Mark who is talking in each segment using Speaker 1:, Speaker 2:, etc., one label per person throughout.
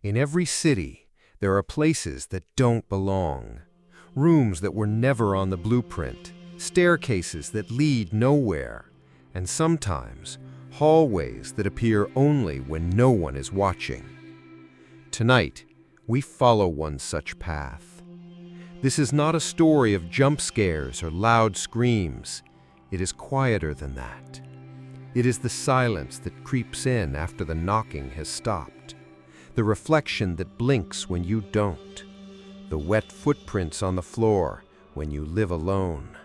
Speaker 1: In every city, there are places that don't belong. Rooms that were never on the blueprint, staircases that lead nowhere, and sometimes hallways that appear only when no one is watching. Tonight, we follow one such path. This is not a story of jump scares or loud screams. It is quieter than that. It is the silence that creeps in after the knocking has stopped. The reflection that blinks when you don't. The wet footprints on the floor when you live alone.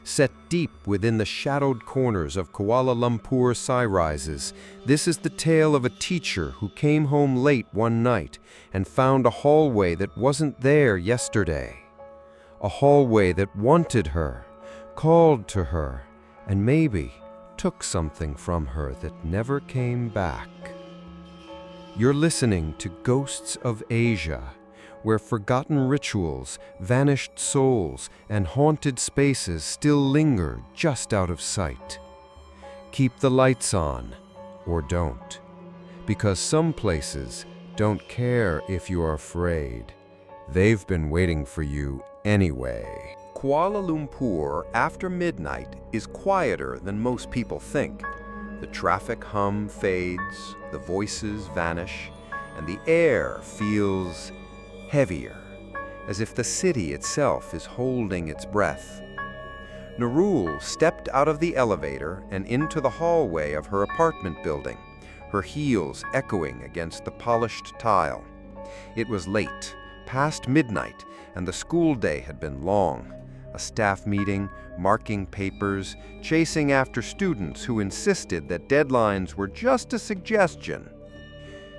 Speaker 1: Set deep within the shadowed corners of Kuala Lumpur skyrises, this is the tale of a teacher who came home late one night and found a hallway that wasn't there yesterday. A hallway that wanted her, called to her, and maybe took something from her that never came back. You're listening to Ghosts of Asia, where forgotten rituals, vanished souls, and haunted spaces still linger just out of sight. Keep the lights on, or don't, because some places don't care if you're afraid. They've been waiting for you anyway. Kuala Lumpur after midnight is quieter than most people think. The traffic hum fades, the voices vanish, and the air feels heavier, as if the city itself is holding its breath. Nurul stepped out of the elevator and into the hallway of her apartment building, her heels echoing against the polished tile. It was late, past midnight, and the school day had been long. A staff meeting, marking papers, chasing after students who insisted that deadlines were just a suggestion.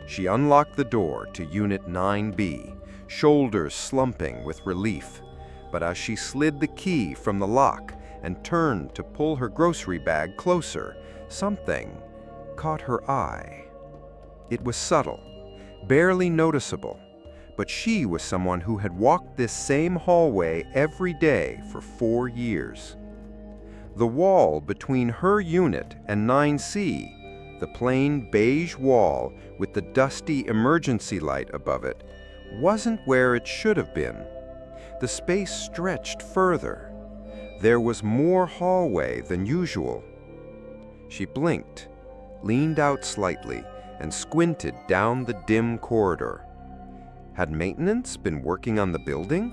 Speaker 1: She unlocked the door to Unit 9B, shoulders slumping with relief. But as she slid the key from the lock and turned to pull her grocery bag closer, something caught her eye. It was subtle, barely noticeable, but she was someone who had walked this same hallway every day for 4 years. The wall between her unit and 9C, the plain beige wall with the dusty emergency light above it, wasn't where it should have been. The space stretched further. There was more hallway than usual. She blinked, leaned out slightly, and squinted down the dim corridor. Had maintenance been working on the building?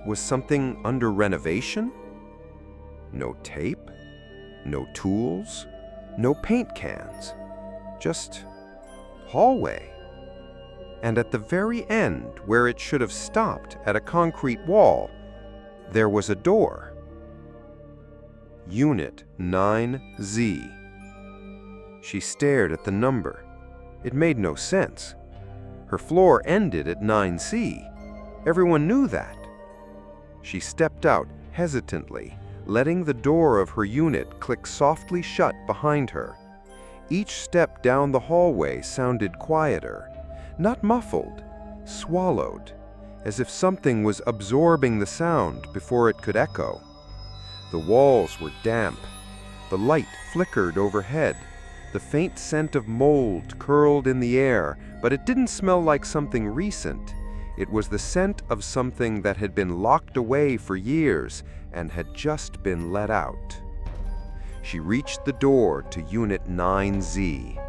Speaker 1: Was something under renovation? No tape, no tools, no paint cans, just hallway. And at the very end, where it should have stopped at a concrete wall, there was a door. Unit 9Z. She stared at the number. It made no sense. Her floor ended at 9C. Everyone knew that. She stepped out hesitantly, letting the door of her unit click softly shut behind her. Each step down the hallway sounded quieter, not muffled, swallowed, as if something was absorbing the sound before it could echo. The walls were damp. The light flickered overhead. The faint scent of mold curled in the air, but it didn't smell like something recent. It was the scent of something that had been locked away for years and had just been let out. She reached the door to Unit 9Z.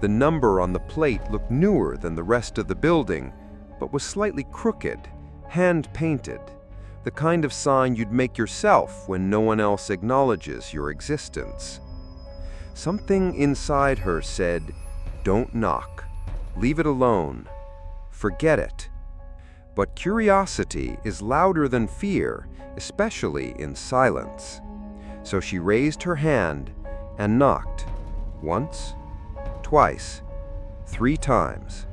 Speaker 1: The number on the plate looked newer than the rest of the building, but was slightly crooked, hand-painted, the kind of sign you'd make yourself when no one else acknowledges your existence. Something inside her said, "Don't knock. Leave it alone. Forget it." But curiosity is louder than fear, especially in silence. So she raised her hand and knocked. Once, twice, 3 times.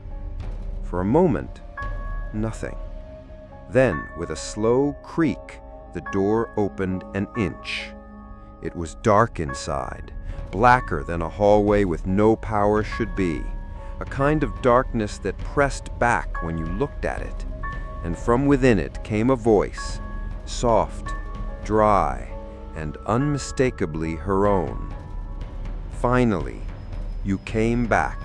Speaker 1: For a moment, nothing. Then, with a slow creak, the door opened an inch. It was dark inside, blacker than a hallway with no power should be, a kind of darkness that pressed back when you looked at it, and from within it came a voice, soft, dry, and unmistakably her own. "Finally, you came back."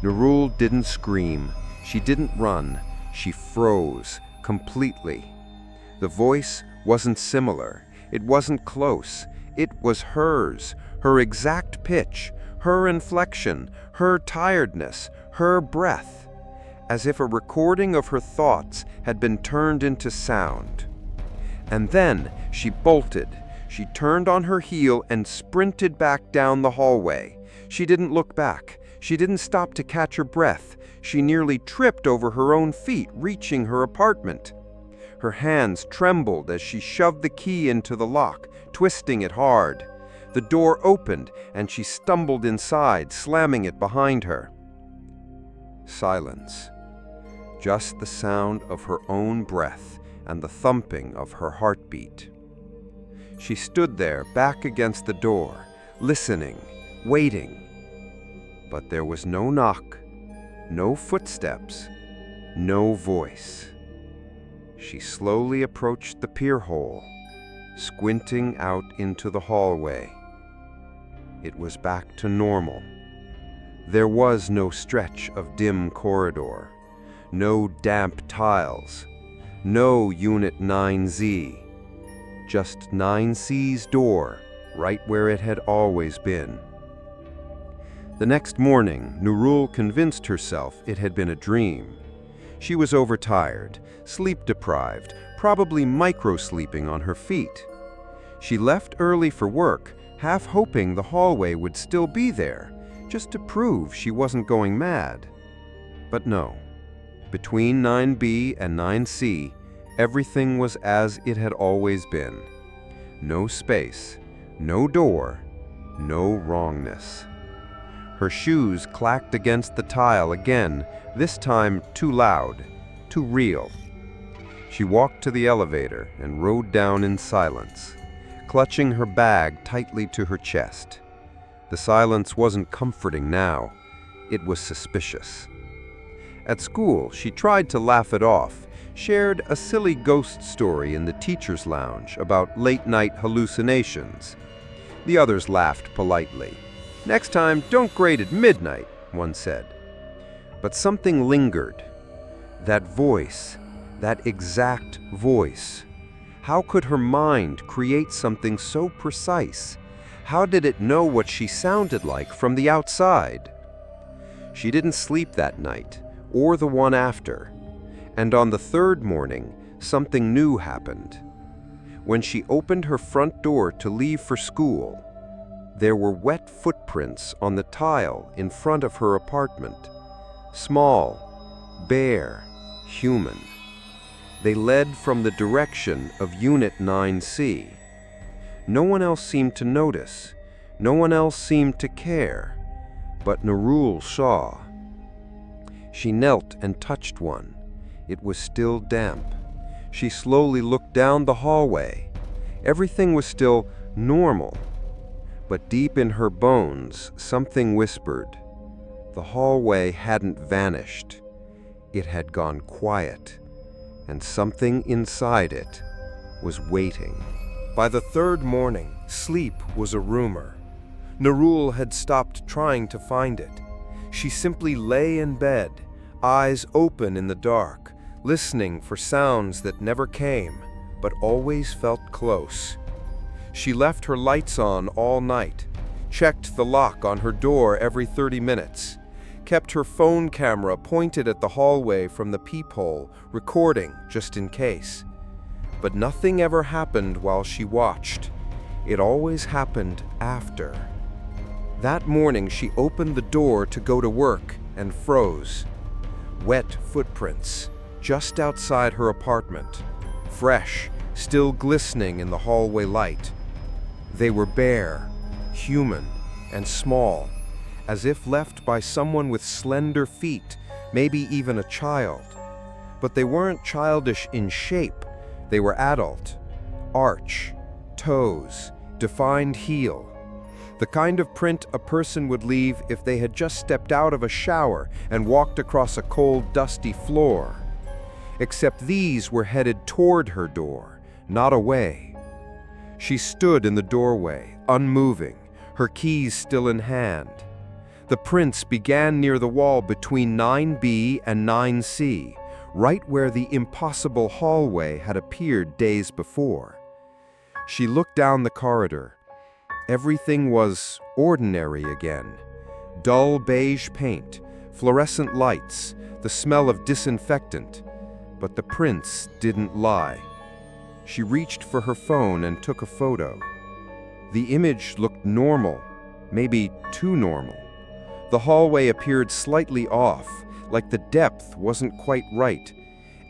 Speaker 1: Nurul didn't scream. She didn't run. She froze completely. The voice wasn't similar. It wasn't close. It was hers, her exact pitch, her inflection, her tiredness, her breath, as if a recording of her thoughts had been turned into sound. And then she bolted. She turned on her heel and sprinted back down the hallway. She didn't look back. She didn't stop to catch her breath. She nearly tripped over her own feet, reaching her apartment. Her hands trembled as she shoved the key into the lock, twisting it hard. The door opened, and she stumbled inside, slamming it behind her. Silence. Just the sound of her own breath and the thumping of her heartbeat. She stood there, back against the door, listening, waiting. But there was no knock, no footsteps, no voice. She slowly approached the pier hole, squinting out into the hallway. It was back to normal. There was no stretch of dim corridor, no damp tiles, no Unit 9Z, just 9C's door, right where it had always been. The next morning, Nurul convinced herself it had been a dream. She was overtired, sleep-deprived, probably micro-sleeping on her feet. She left early for work, half hoping the hallway would still be there, just to prove she wasn't going mad. But no. Between 9B and 9C, everything was as it had always been. No space, no door, no wrongness. Her shoes clacked against the tile again, this time too loud, too real. She walked to the elevator and rode down in silence, clutching her bag tightly to her chest. The silence wasn't comforting now. It was suspicious. At school, she tried to laugh it off, shared a silly ghost story in the teacher's lounge about late-night hallucinations. The others laughed politely. "Next time, don't grade at midnight," one said. But something lingered. That voice, that exact voice. How could her mind create something so precise? How did it know what she sounded like from the outside? She didn't sleep that night, or the one after. And on the third morning, something new happened. When she opened her front door to leave for school, there were wet footprints on the tile in front of her apartment. Small, bare, human. They led from the direction of Unit 9C. No one else seemed to notice. No one else seemed to care. But Nurul saw. She knelt and touched one. It was still damp. She slowly looked down the hallway. Everything was still normal. But deep in her bones, something whispered. The hallway hadn't vanished. It had gone quiet, and something inside it was waiting. By the third morning, sleep was a rumor. Nurul had stopped trying to find it. She simply lay in bed, eyes open in the dark, listening for sounds that never came, but always felt close. She left her lights on all night, checked the lock on her door every 30 minutes, kept her phone camera pointed at the hallway from the peephole, recording just in case. But nothing ever happened while she watched. It always happened after. That morning she opened the door to go to work and froze. Wet footprints just outside her apartment, fresh, still glistening in the hallway light. They were bare, human, and small, as if left by someone with slender feet, maybe even a child. But they weren't childish in shape. They were adult. Arch, toes, defined heel. The kind of print a person would leave if they had just stepped out of a shower and walked across a cold, dusty floor. Except these were headed toward her door, not away. She stood in the doorway, unmoving, her keys still in hand. The prints began near the wall between 9B and 9C, right where the impossible hallway had appeared days before. She looked down the corridor. Everything was ordinary again. Dull beige paint, fluorescent lights, the smell of disinfectant. But the prints didn't lie. She reached for her phone and took a photo. The image looked normal, maybe too normal. The hallway appeared slightly off, like the depth wasn't quite right,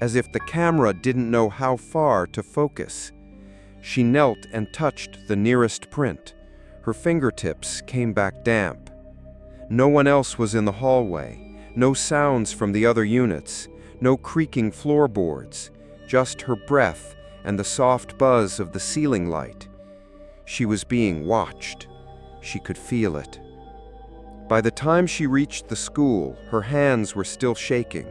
Speaker 1: as if the camera didn't know how far to focus. She knelt and touched the nearest print. Her fingertips came back damp. No one else was in the hallway, no sounds from the other units, no creaking floorboards, just her breath and the soft buzz of the ceiling light. She was being watched. She could feel it. By the time she reached the school, her hands were still shaking.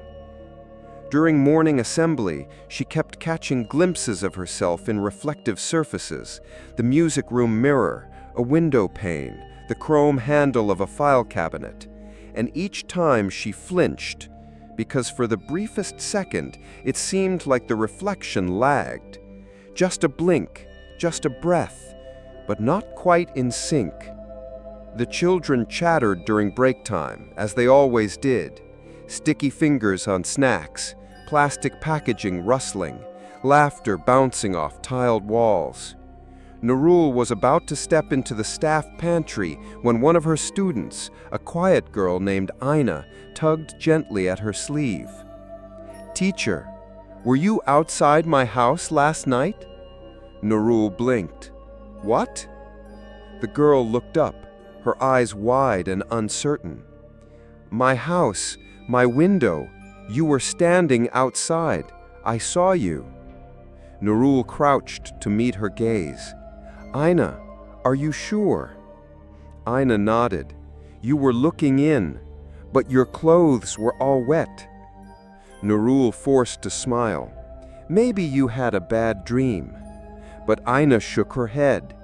Speaker 1: During morning assembly, she kept catching glimpses of herself in reflective surfaces, the music room mirror, a window pane, the chrome handle of a file cabinet. And each time she flinched, because for the briefest second, it seemed like the reflection lagged. Just a blink, just a breath, but not quite in sync. The children chattered during break time, as they always did. Sticky fingers on snacks, plastic packaging rustling, laughter bouncing off tiled walls. Nurul was about to step into the staff pantry when one of her students, a quiet girl named Aina, tugged gently at her sleeve. "Teacher, were you outside my house last night?" Nurul blinked. "What?" The girl looked up, her eyes wide and uncertain. "My house, my window. You were standing outside. I saw you." Nurul crouched to meet her gaze. "Aina, are you sure?" Aina nodded. "You were looking in, but your clothes were all wet." Nurul forced a smile. "Maybe you had a bad dream." But Aina shook her head.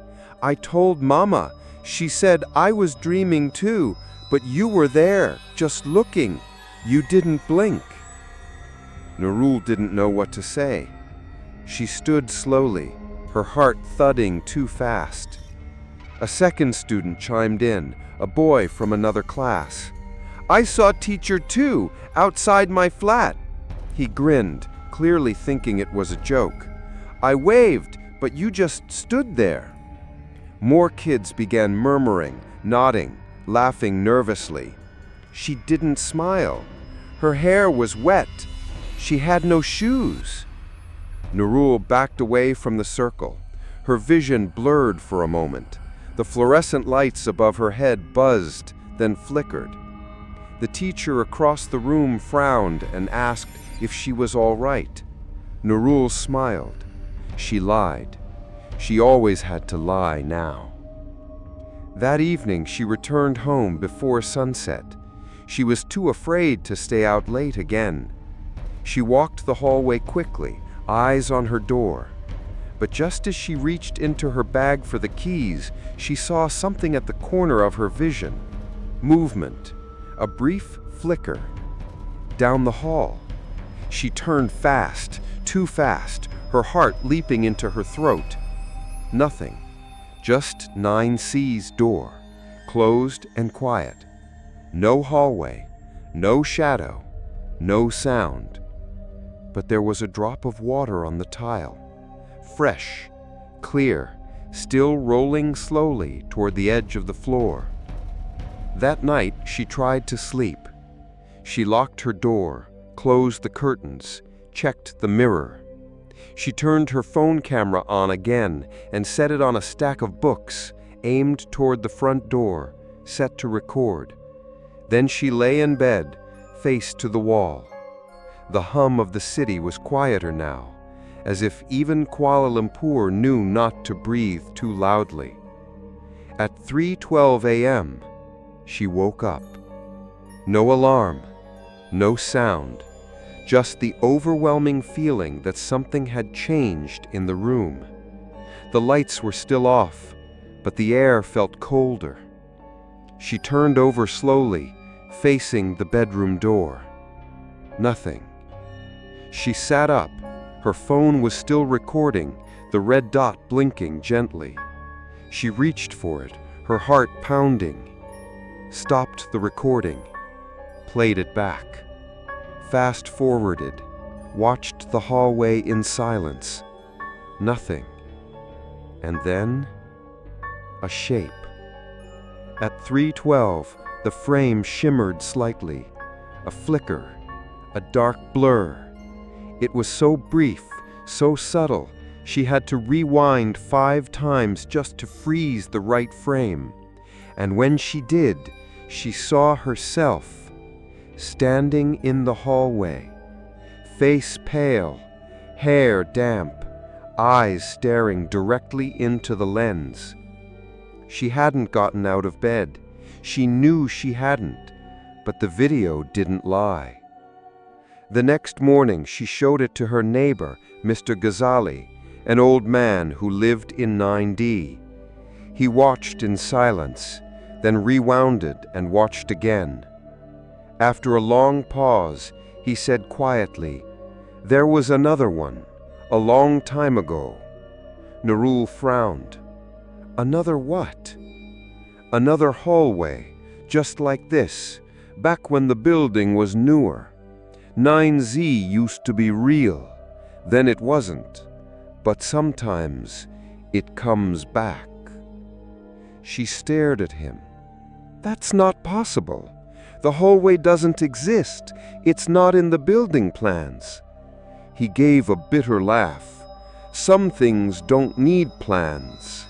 Speaker 1: "I told Mama. She said I was dreaming too, but you were there, just looking. You didn't blink." Nurul didn't know what to say. She stood slowly, her heart thudding too fast. A second student chimed in, a boy from another class. "I saw teacher too, outside my flat." He grinned, clearly thinking it was a joke. "I waved, but you just stood there." More kids began murmuring, nodding, laughing nervously. She didn't smile. Her hair was wet. She had no shoes. Nurul backed away from the circle. Her vision blurred for a moment. The fluorescent lights above her head buzzed, then flickered. The teacher across the room frowned and asked if she was all right. Nurul smiled. She lied. She always had to lie now. That evening she returned home before sunset. She was too afraid to stay out late again. She walked the hallway quickly, eyes on her door. But just as she reached into her bag for the keys, she saw something at the corner of her vision. Movement. A brief flicker. Down the hall. She turned fast, too fast, her heart leaping into her throat. Nothing. Just 9C's door, closed and quiet. No hallway, no shadow, no sound. But there was a drop of water on the tile. Fresh, clear, still rolling slowly toward the edge of the floor. That night she tried to sleep. She locked her door, closed the curtains, checked the mirror. She turned her phone camera on again and set it on a stack of books, aimed toward the front door, set to record. Then she lay in bed, face to the wall. The hum of the city was quieter now, as if even Kuala Lumpur knew not to breathe too loudly. At 3:12 a.m., she woke up. No alarm, no sound, just the overwhelming feeling that something had changed in the room. The lights were still off, but the air felt colder. She turned over slowly, facing the bedroom door. Nothing. She sat up. Her phone was still recording, the red dot blinking gently. She reached for it, her heart pounding. Stopped the recording. Played it back. Fast-forwarded. Watched the hallway in silence. Nothing. And then, a shape. At 3:12, the frame shimmered slightly. A flicker. A dark blur. It was so brief, so subtle, she had to rewind 5 times just to freeze the right frame. And when she did, she saw herself, standing in the hallway, face pale, hair damp, eyes staring directly into the lens. She hadn't gotten out of bed. She knew she hadn't, but the video didn't lie. The next morning, she showed it to her neighbor, Mr. Ghazali, an old man who lived in 9D. He watched in silence, then rewound it and watched again. After a long pause, he said quietly, "There was another one, a long time ago." Nurul frowned. "Another what?" "Another hallway, just like this, back when the building was newer. 9Z used to be real, then it wasn't, but sometimes it comes back." She stared at him. "That's not possible. The hallway doesn't exist. It's not in the building plans." He gave a bitter laugh. "Some things don't need plans.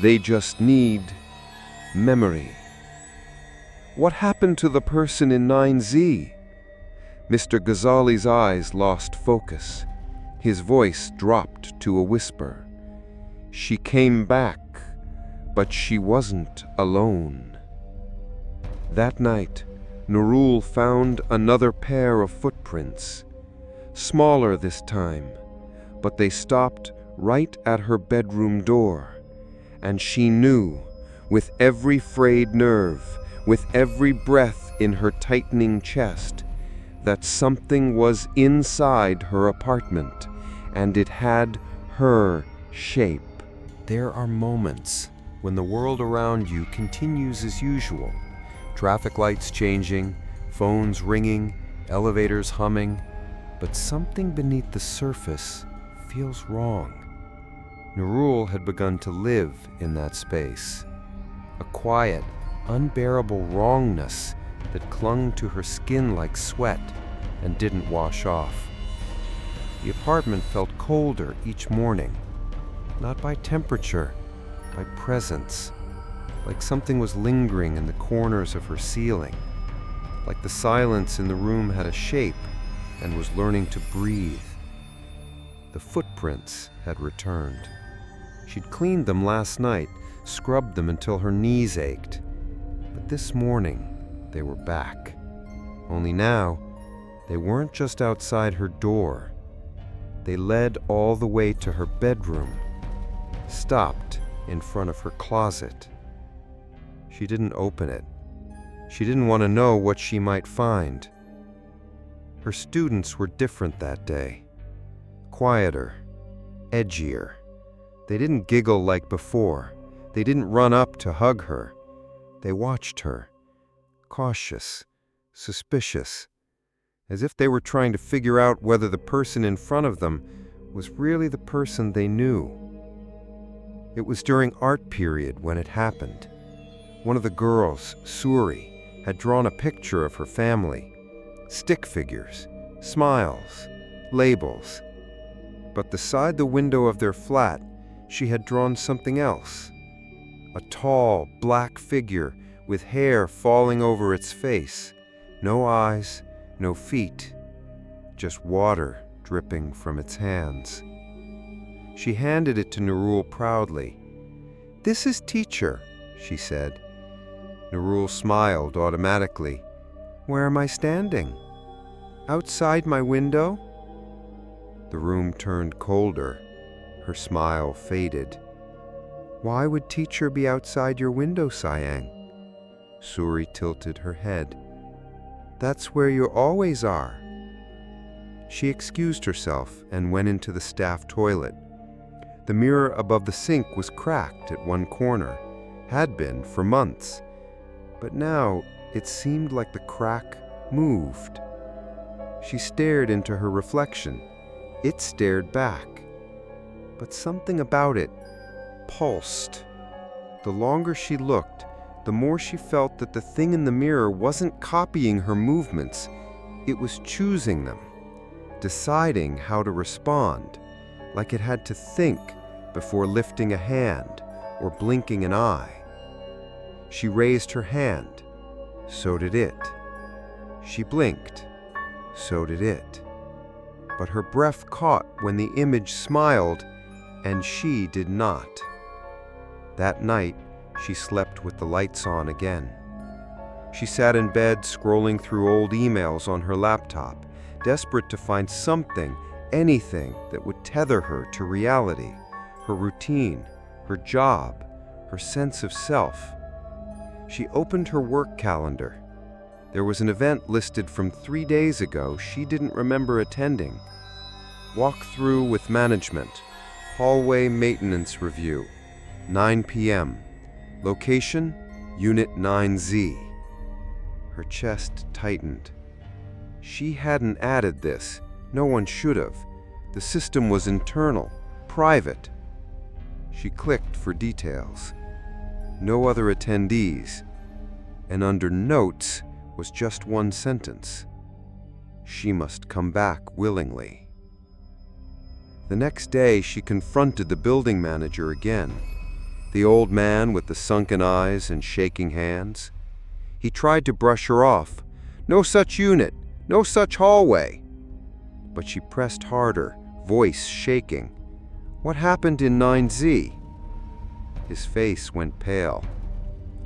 Speaker 1: They just need memory." "What happened to the person in 9Z? Mr. Ghazali's eyes lost focus. His voice dropped to a whisper. "She came back, but she wasn't alone." That night, Nurul found another pair of footprints. Smaller this time, but they stopped right at her bedroom door. And she knew, with every frayed nerve, with every breath in her tightening chest, that something was inside her apartment, and it had her shape. There are moments when the world around you continues as usual. Traffic lights changing, phones ringing, elevators humming, but something beneath the surface feels wrong. Nurul had begun to live in that space. A quiet, unbearable wrongness that clung to her skin like sweat and didn't wash off. The apartment felt colder each morning, not by temperature, by presence, like something was lingering in the corners of her ceiling, like the silence in the room had a shape and was learning to breathe. The footprints had returned. She'd cleaned them last night, scrubbed them until her knees ached. But this morning, they were back. Only now, they weren't just outside her door. They led all the way to her bedroom, stopped in front of her closet. She didn't open it. She didn't want to know what she might find. Her students were different that day. Quieter, edgier. They didn't giggle like before. They didn't run up to hug her. They watched her, cautious, suspicious, as if they were trying to figure out whether the person in front of them was really the person they knew. It was during art period when it happened. One of the girls, Suri, had drawn a picture of her family. Stick figures, smiles, labels. But beside the window of their flat, she had drawn something else. A tall, black figure with hair falling over its face. No eyes, no feet, just water dripping from its hands. She handed it to Nurul proudly. "This is teacher," she said. Nurul smiled automatically. "Where am I standing? Outside my window?" The room turned colder. Her smile faded. "Why would teacher be outside your window, Sayang?" Suri tilted her head. "That's where you always are." She excused herself and went into the staff toilet. The mirror above the sink was cracked at one corner, had been for months, but now it seemed like the crack moved. She stared into her reflection. It stared back, but something about it pulsed. The longer she looked, the more she felt that the thing in the mirror wasn't copying her movements, it was choosing them, deciding how to respond, like it had to think before lifting a hand or blinking an eye. She raised her hand, so did it. She blinked, so did it. But her breath caught when the image smiled, and she did not. That night, she slept with the lights on again. She sat in bed scrolling through old emails on her laptop, desperate to find something, anything that would tether her to reality, her routine, her job, her sense of self. She opened her work calendar. There was an event listed from 3 days ago she didn't remember attending. Walk through with management, hallway maintenance review, 9 p.m. Location, Unit 9Z. Her chest tightened. She hadn't added this. No one should have. The system was internal, private. She clicked for details. No other attendees. And under notes was just one sentence. She must come back willingly. The next day, she confronted the building manager again. The old man with the sunken eyes and shaking hands. He tried to brush her off. No such unit, no such hallway. But she pressed harder, voice shaking. What happened in 9Z? His face went pale.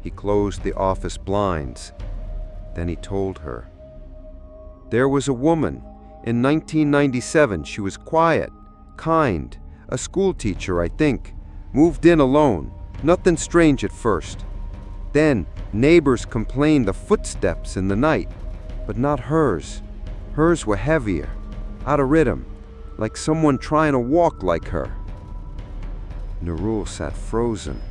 Speaker 1: He closed the office blinds. Then he told her. There was a woman. In 1997, she was quiet, kind, a schoolteacher, I think. Moved in alone. Nothing strange at first. Then neighbors complained of footsteps in the night, but not hers. Hers were heavier, out of rhythm, like someone trying to walk like her. Nurul sat frozen.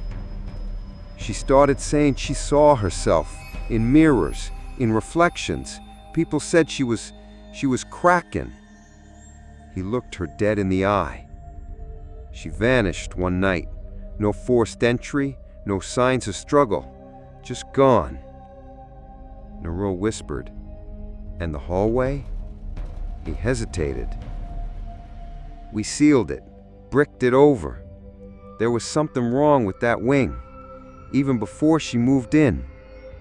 Speaker 1: She started saying she saw herself in mirrors, in reflections. People said she was cracking. He looked her dead in the eye. She vanished one night. No forced entry, no signs of struggle. Just gone. Nurul whispered. And the hallway? He hesitated. We sealed it, bricked it over. There was something wrong with that wing. Even before she moved in,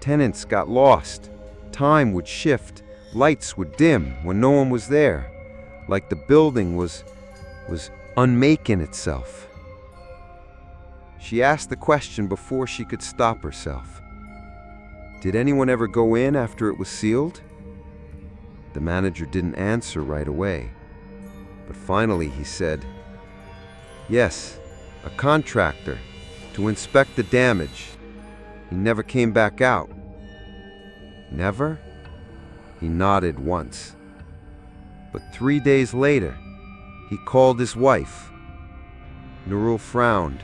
Speaker 1: tenants got lost. Time would shift, lights would dim when no one was there, like the building was unmaking itself. She asked the question before she could stop herself. Did anyone ever go in after it was sealed? The manager didn't answer right away, but finally he said, yes, a contractor, to inspect the damage. He never came back out. Never? He nodded once. But 3 days later, he called his wife. Nurul frowned.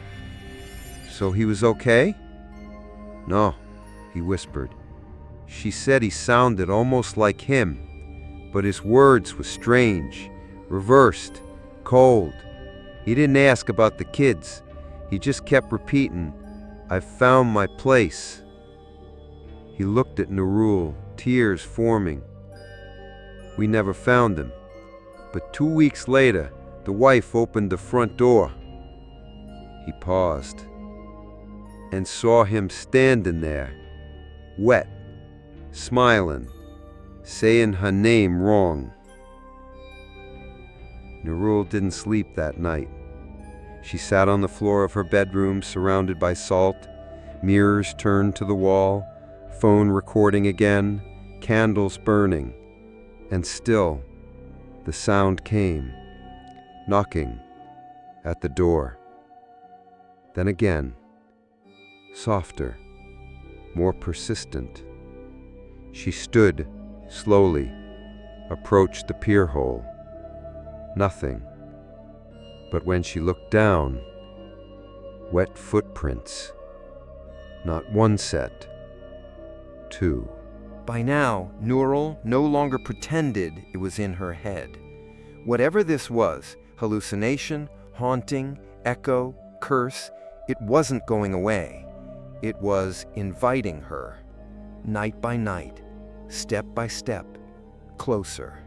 Speaker 1: So he was okay? No, he whispered. She said he sounded almost like him, but his words were strange, reversed, cold. He didn't ask about the kids. He just kept repeating, I've found my place. He looked at Nurul, tears forming. We never found him. But 2 weeks later, the wife opened the front door. He paused and saw him standing there, wet, smiling, saying her name wrong. Nurul didn't sleep that night. She sat on the floor of her bedroom surrounded by salt, mirrors turned to the wall, phone recording again, candles burning. And still, the sound came, knocking at the door. Then again, softer, more persistent. She stood, slowly, approached the pier hole. Nothing. But when she looked down, wet footprints. Not one set, two.
Speaker 2: By now, Nurul no longer pretended it was in her head. Whatever this was, hallucination, haunting, echo, curse, it wasn't going away. It was inviting her, night by night, step by step, closer.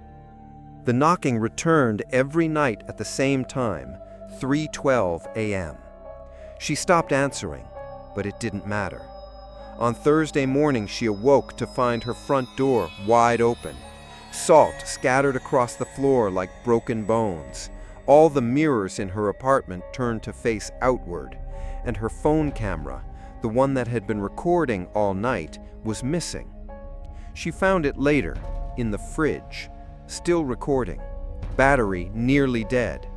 Speaker 2: The knocking returned every night at the same time, 3:12 a.m. She stopped answering, but it didn't matter. On Thursday morning, she awoke to find her front door wide open. Salt scattered across the floor like broken bones. All the mirrors in her apartment turned to face outward, and her phone camera, the one that had been recording all night, was missing. She found it later, in the fridge, still recording, battery nearly dead.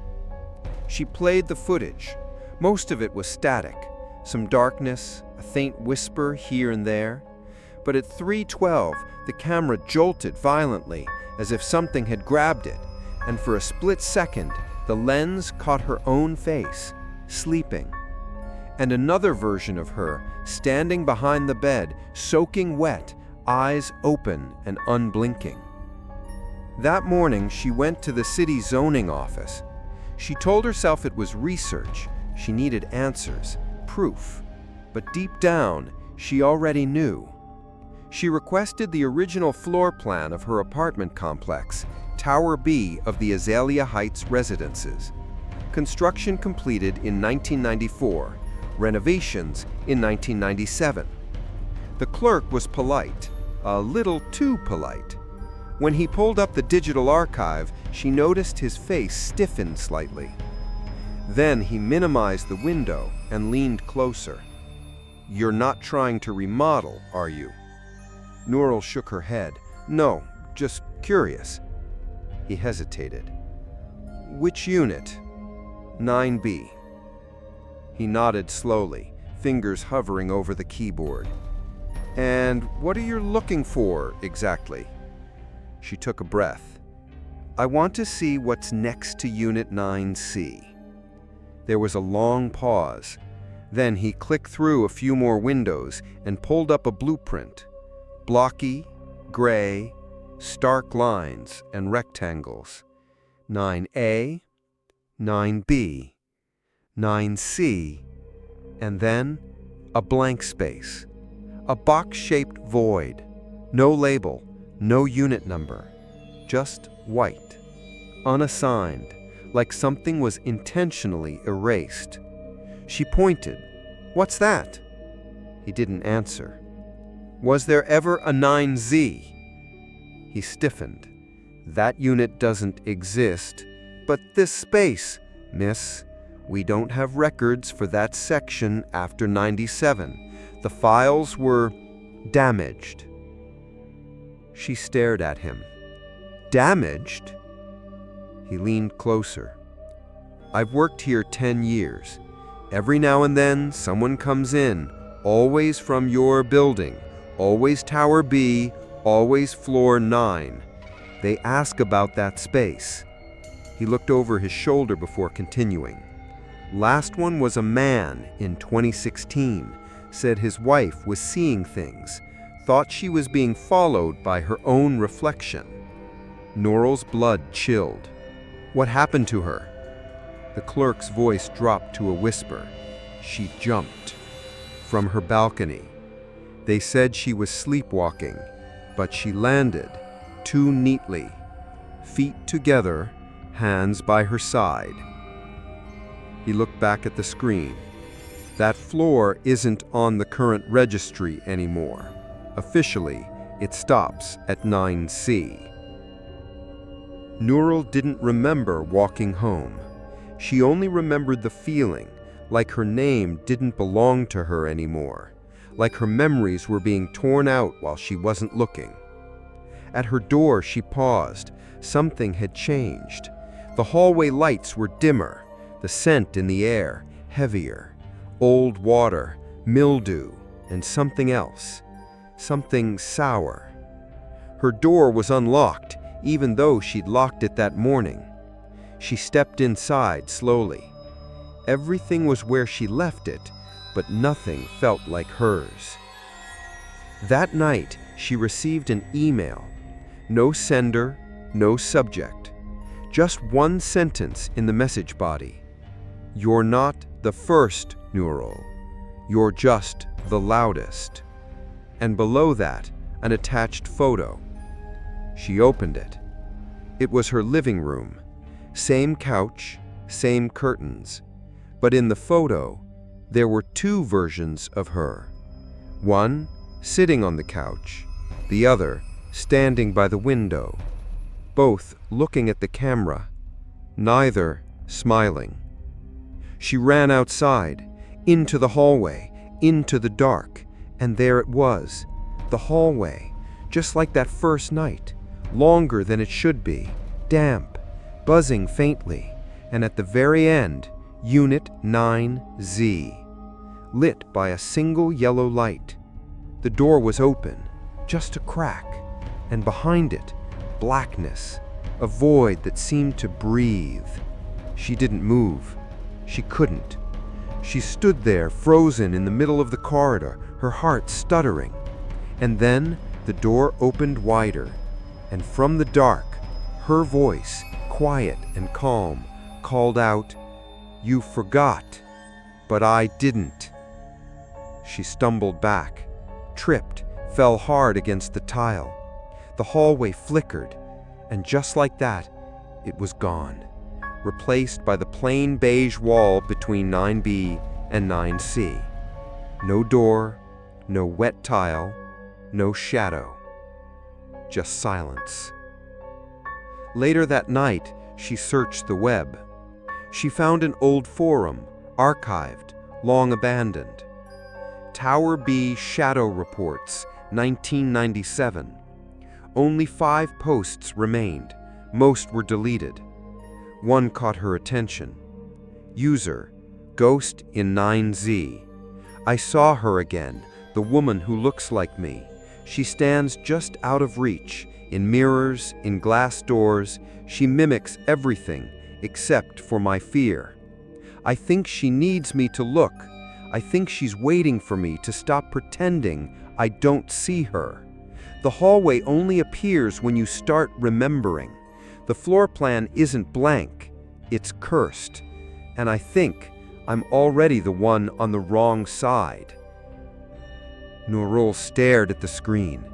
Speaker 2: She played the footage. Most of it was static, some darkness, a faint whisper here and there. But at 3:12, the camera jolted violently, as if something had grabbed it, and for a split second, the lens caught her own face, sleeping. And another version of her, standing behind the bed, soaking wet, eyes open and unblinking. That morning, she went to the city zoning office. She told herself it was research. She needed answers, proof. But deep down, she already knew. She requested the original floor plan of her apartment complex, Tower B of the Azalea Heights residences. Construction completed in 1994, renovations in 1997. The clerk was polite, a little too polite. When he pulled up the digital archive, she noticed his face stiffened slightly. Then he minimized the window and leaned closer. "You're not trying to remodel, are you?" Nurul shook her head. "No, just curious." He hesitated. "Which unit?" 9B. He nodded slowly, fingers hovering over the keyboard. "And what are you looking for, exactly?" She took a breath. "I want to see what's next to Unit 9C. There was a long pause. Then he clicked through a few more windows and pulled up a blueprint. Blocky, gray, stark lines and rectangles. 9A, 9B, 9C, and then a blank space. A box-shaped void. No label, no unit number. Just white. Unassigned, like something was intentionally erased. She pointed. "What's that?" He didn't answer. "Was there ever a 9Z? He stiffened. "That unit doesn't exist. But this space, miss, we don't have records for that section after 97. The files were damaged." She stared at him. "Damaged?" He leaned closer. "I've worked here 10 years. Every now and then, someone comes in, always from your building, always Tower B, always floor 9. They ask about that space." He looked over his shoulder before continuing. "Last one was a man in 2016, said his wife was seeing things, thought she was being followed by her own reflection." Nurul's blood chilled. "What happened to her?" The clerk's voice dropped to a whisper. "She jumped from her balcony. They said she was sleepwalking, but she landed too neatly, feet together, hands by her side." He looked back at the screen. "That floor isn't on the current registry anymore. Officially, it stops at 9C." Nurul didn't remember walking home. She only remembered the feeling, like her name didn't belong to her anymore, like her memories were being torn out while she wasn't looking. At her door, she paused. Something had changed. The hallway lights were dimmer, the scent in the air heavier. Old water, mildew,
Speaker 1: and something else, something sour. Her door was unlocked, even though she'd locked it that morning. She stepped inside slowly. Everything was where she left it, but nothing felt like hers. That night, she received an email. No sender, no subject. Just one sentence in the message body. "You're not the first, Nurul. You're just the loudest." And below that, an attached photo. She opened it. It was her living room. Same couch, same curtains. But in the photo, there were two versions of her. One sitting on the couch, the other standing by the window. Both looking at the camera, neither smiling. She ran outside, into the hallway, into the dark, and there it was, the hallway, just like that first night, longer than it should be, damp, buzzing faintly, and at the very end, Unit 9Z, lit by a single yellow light. The door was open, just a crack, and behind it, blackness, a void that seemed to breathe. She didn't move. She couldn't. She stood there, frozen in the middle of the corridor, her heart stuttering. And then the door opened wider, and from the dark, her voice, quiet and calm, called out, "You forgot, but I didn't." She stumbled back, tripped, fell hard against the tile. The hallway flickered, and just like that, it was gone, replaced by the plain beige wall between 9B and 9C. No door, no wet tile, no shadow, just silence. Later that night, she searched the web. She found an old forum, archived, long abandoned. Tower B Shadow Reports, 1997. Only 5 posts remained. Most were deleted. One caught her attention. User, Ghost in 9Z. I saw her again, the woman who looks like me. She stands just out of reach, in mirrors, in glass doors. She mimics everything except for my fear. I think she needs me to look. I think she's waiting for me to stop pretending I don't see her. The hallway only appears when you start remembering. The floor plan isn't blank, it's cursed. And I think I'm already the one on the wrong side. Nurul stared at the screen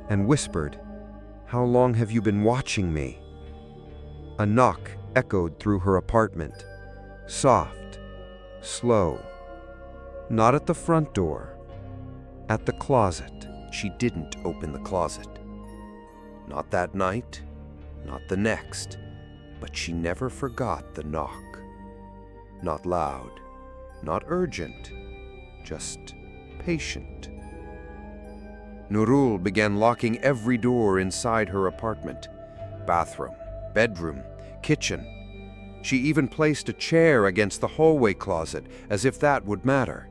Speaker 1: and whispered, "How long have you been watching me?" A knock echoed through her apartment. Soft, slow. Not at the front door, at the closet.
Speaker 2: She didn't open the closet. Not that night, not the next, but she never forgot the knock. Not loud, not urgent, just patient. Nurul began locking every door inside her apartment. Bathroom, bedroom, kitchen. She even placed a chair against the hallway closet, as if that would matter.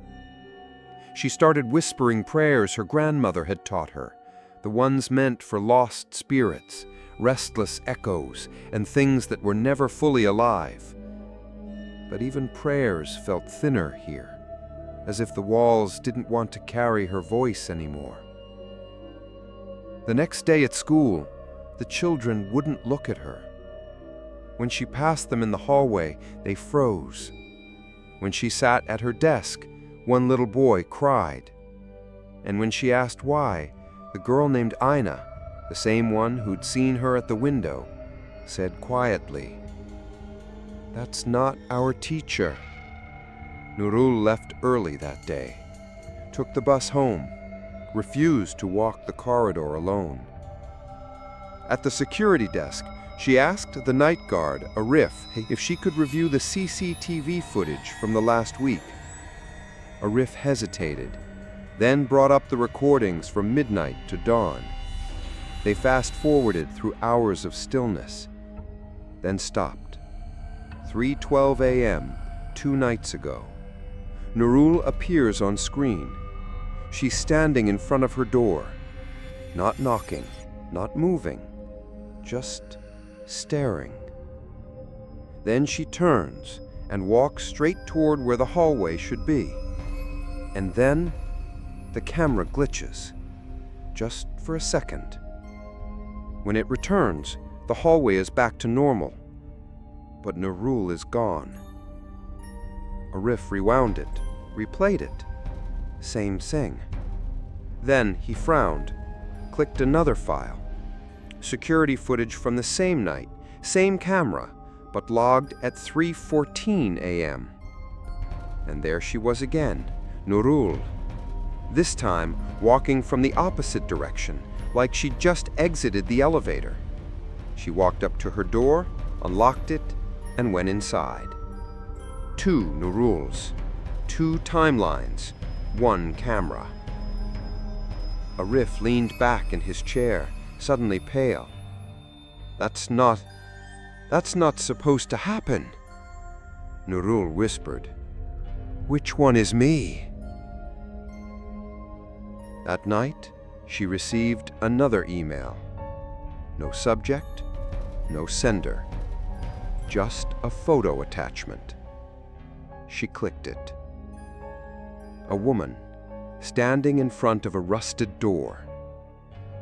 Speaker 2: She started whispering prayers her grandmother had taught her, the ones meant for lost spirits, restless echoes, and things that were never fully alive. But even prayers felt thinner here, as if the walls didn't want to carry her voice anymore. The next day at school, the children wouldn't look at her. When she passed them in the hallway, they froze. When she sat at her desk, one little boy cried. And when she asked why, the girl named Aina, the same one who'd seen her at the window, said quietly, "That's not our teacher." Nurul left early that day, took the bus home, refused to walk the corridor alone. At the security desk, she asked the night guard, Arif, if she could review the CCTV footage from the last week. Arif hesitated, then brought up the recordings from midnight to dawn. They fast-forwarded through hours of stillness, then stopped. 3:12 a.m., 2 nights ago. Nurul appears on screen. She's standing in front of her door, not knocking, not moving, just staring. Then she turns and walks straight toward where the hallway should be. And then the camera glitches, just for a second. When it returns, the hallway is back to normal, but Nurul is gone. Arif rewound it, replayed it. Same thing. Then he frowned, clicked another file. Security footage from the same night, same camera, but logged at 3:14 a.m. And there she was again, Nurul. This time, walking from the opposite direction, like she'd just exited the elevator. She walked up to her door, unlocked it, and went inside. 2 Nuruls, 2 timelines, 1 camera. Arif leaned back in his chair, suddenly pale. That's not supposed to happen. Nurul whispered, "Which one is me?" That night, she received another email. No subject, no sender, just a photo attachment. She clicked it. A woman, standing in front of a rusted door.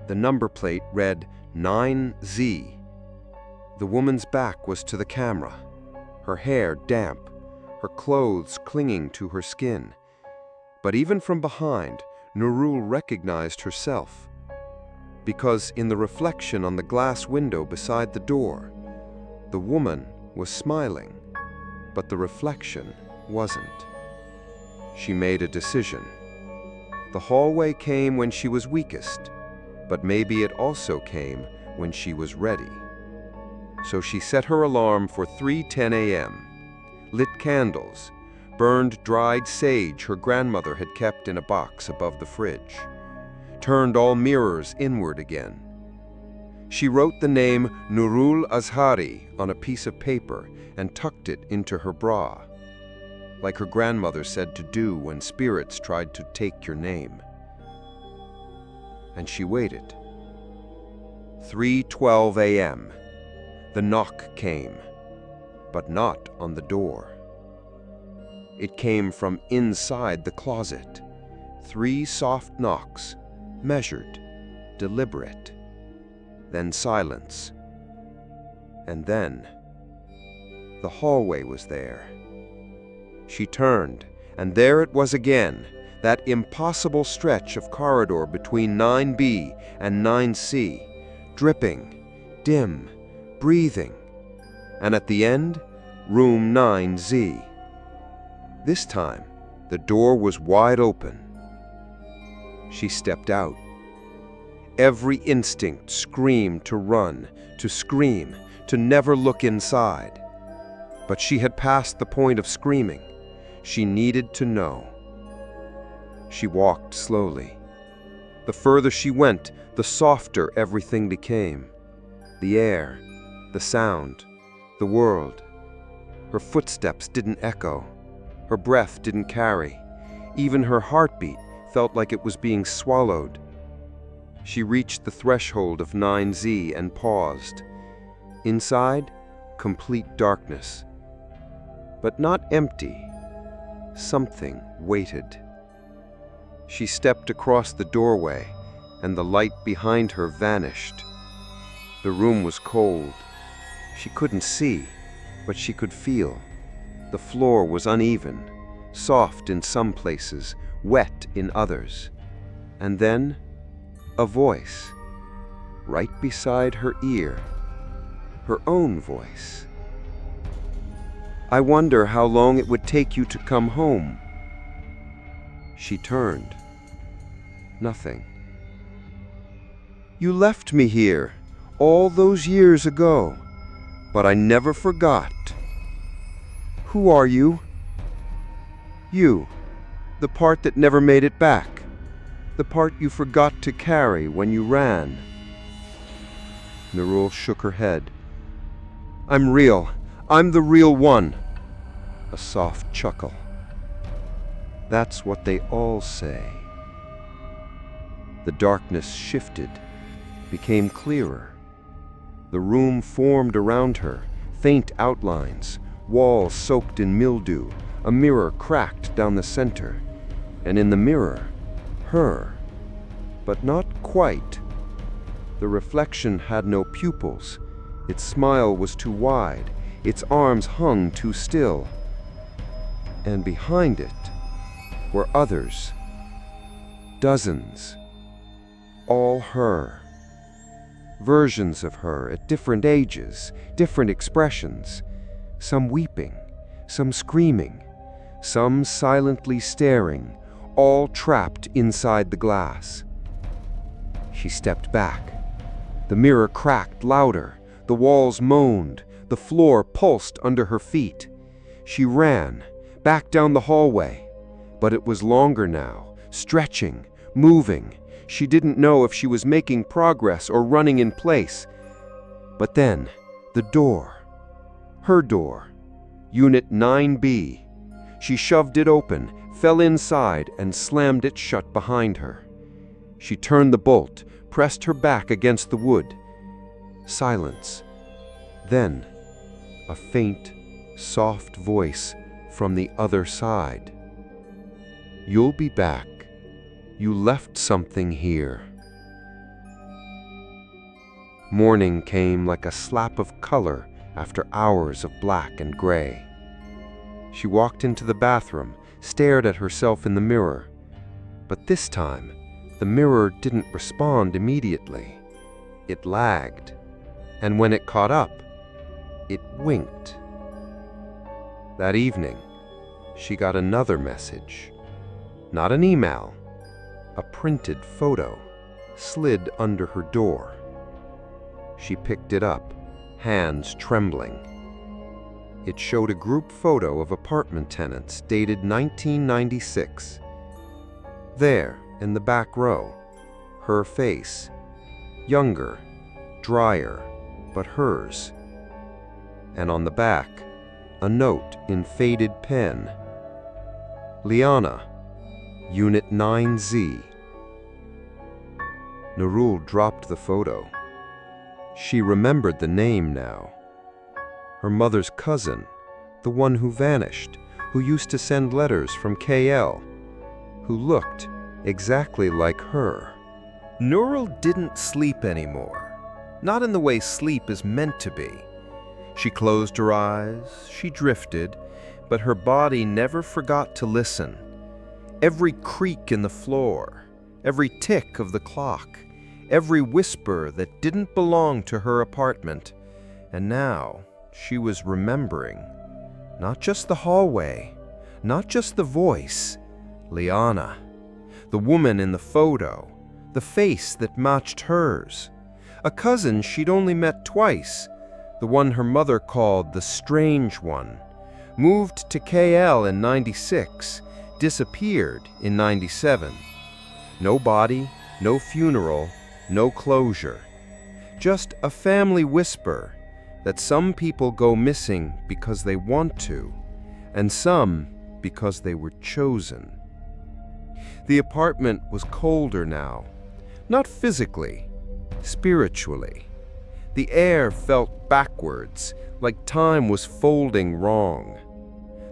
Speaker 2: The number plate read 9Z. The woman's back was to the camera, her hair damp, her clothes clinging to her skin. But even from behind, Nurul recognized herself, because in the reflection on the glass window beside the door, the woman was smiling, but the reflection wasn't. She made a decision. The hallway came when she was weakest, but maybe it also came when she was ready. So she set her alarm for 3:10 a.m., lit candles, burned dried sage her grandmother had kept in a box above the fridge, turned all mirrors inward again. She wrote the name Nurul Azhari on a piece of paper and tucked it into her bra, like her grandmother said to do when spirits tried to take your name. And she waited. 3:12 a.m. The knock came, but not on the door. It came from inside the closet. 3 soft knocks, measured, deliberate. Then silence. And then the hallway was there. She turned, and there it was again, that impossible stretch of corridor between 9B and 9C, dripping, dim, breathing, and at the end, room 9Z. This time, the door was wide open. She stepped out. Every instinct screamed to run, to scream, to never look inside. But she had passed the point of screaming. She needed to know. She walked slowly. The further she went, the softer everything became. The air, the sound, the world. Her footsteps didn't echo. Her breath didn't carry. Even her heartbeat felt like it was being swallowed. She reached the threshold of 9Z and paused. Inside, complete darkness. But not empty. Something waited. She stepped across the doorway, and the light behind her vanished. The room was cold. She couldn't see, but she could feel. The floor was uneven, soft in some places, wet in others. And then, a voice, right beside her ear, her own voice. "I wonder how long it would take you to come home." She turned. Nothing. "You left me here all those years ago, but I never forgot. Who are you?" "You, the part that never made it back, the part you forgot to carry when you ran." Nurul shook her head. "I'm real. I'm the real one." A soft chuckle. "That's what they all say." The darkness shifted, became clearer. The room formed around her, faint outlines, walls soaked in mildew, a mirror cracked down the center, and in the mirror, her, but not quite. The reflection had no pupils. Its smile was too wide, its arms hung too still. And behind it were others, dozens, all her. Versions of her at different ages, different expressions, some weeping, some screaming, some silently staring, all trapped inside the glass. She stepped back. The mirror cracked louder, the walls moaned, the floor pulsed under her feet. She ran, back down the hallway, but it was longer now, stretching, moving. She didn't know if she was making progress or running in place. But then, the door, her door, Unit 9B. She shoved it open, fell inside, and slammed it shut behind her. She turned the bolt, pressed her back against the wood. Silence. Then, a faint, soft voice from the other side. "You'll be back. You left something here." Morning came like a slap of color after hours of black and gray. She walked into the bathroom, stared at herself in the mirror. But this time, the mirror didn't respond immediately. It lagged, and when it caught up, it winked. That evening, she got another message. Not an email, a printed photo, slid under her door. She picked it up, hands trembling. It showed a group photo of apartment tenants dated 1996. There, in the back row, her face, younger, drier, but hers. And on the back, a note in faded pen. "Liana, Unit 9Z. Nurul dropped the photo. She remembered the name now. Her mother's cousin, the one who vanished, who used to send letters from KL, who looked exactly like her.
Speaker 1: Nurul didn't sleep anymore, not in the way sleep is meant to be. She closed her eyes, she drifted, but her body never forgot to listen. Every creak in the floor, every tick of the clock, every whisper that didn't belong to her apartment. And now she was remembering, not just the hallway, not just the voice, Liana, the woman in the photo, the face that matched hers, a cousin she'd only met twice, the one her mother called the strange one, moved to KL in 96, disappeared in 97. No body, no funeral, no closure. Just a family whisper that some people go missing because they want to, and some because they were chosen. The apartment was colder now, not physically, spiritually. The air felt backwards, like time was folding wrong.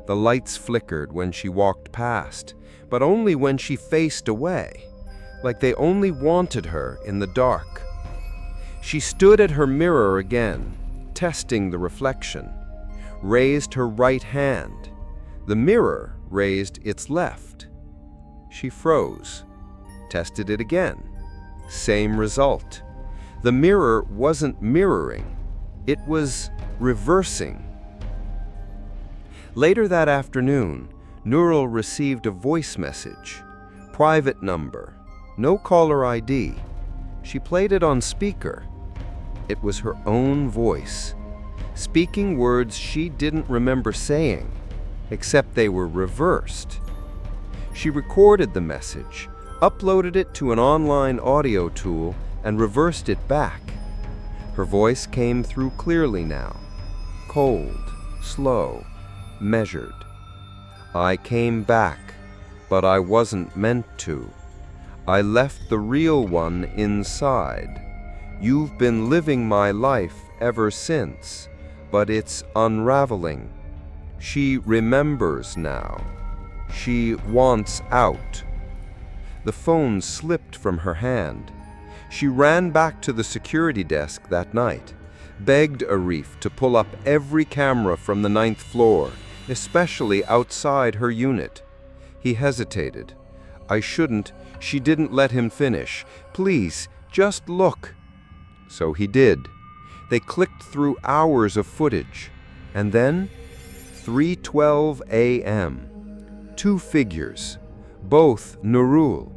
Speaker 1: The lights flickered when she walked past, but only when she faced away, like they only wanted her in the dark. She stood at her mirror again, testing the reflection, raised her right hand. The mirror raised its left. She froze, tested it again. Same result. The mirror wasn't mirroring, it was reversing. Later that afternoon, Nurul received a voice message. Private number, no caller ID. She played it on speaker. It was her own voice, speaking words she didn't remember saying, except they were reversed. She recorded the message, uploaded it to an online audio tool, and reversed it back. Her voice came through clearly now, cold, slow, measured. "I came back, but I wasn't meant to.
Speaker 2: I left the real one inside. You've been living my life ever since, but it's unraveling. She remembers now. She wants out. The phone slipped from her hand. She ran back to the security desk that night, begged Arif to pull up every camera from the 9th floor, especially outside her unit. He hesitated. I shouldn't. She didn't let him finish. Please, just look. So he did. They clicked through hours of footage. And then, 3:12 a.m. 2 figures, both Nurul.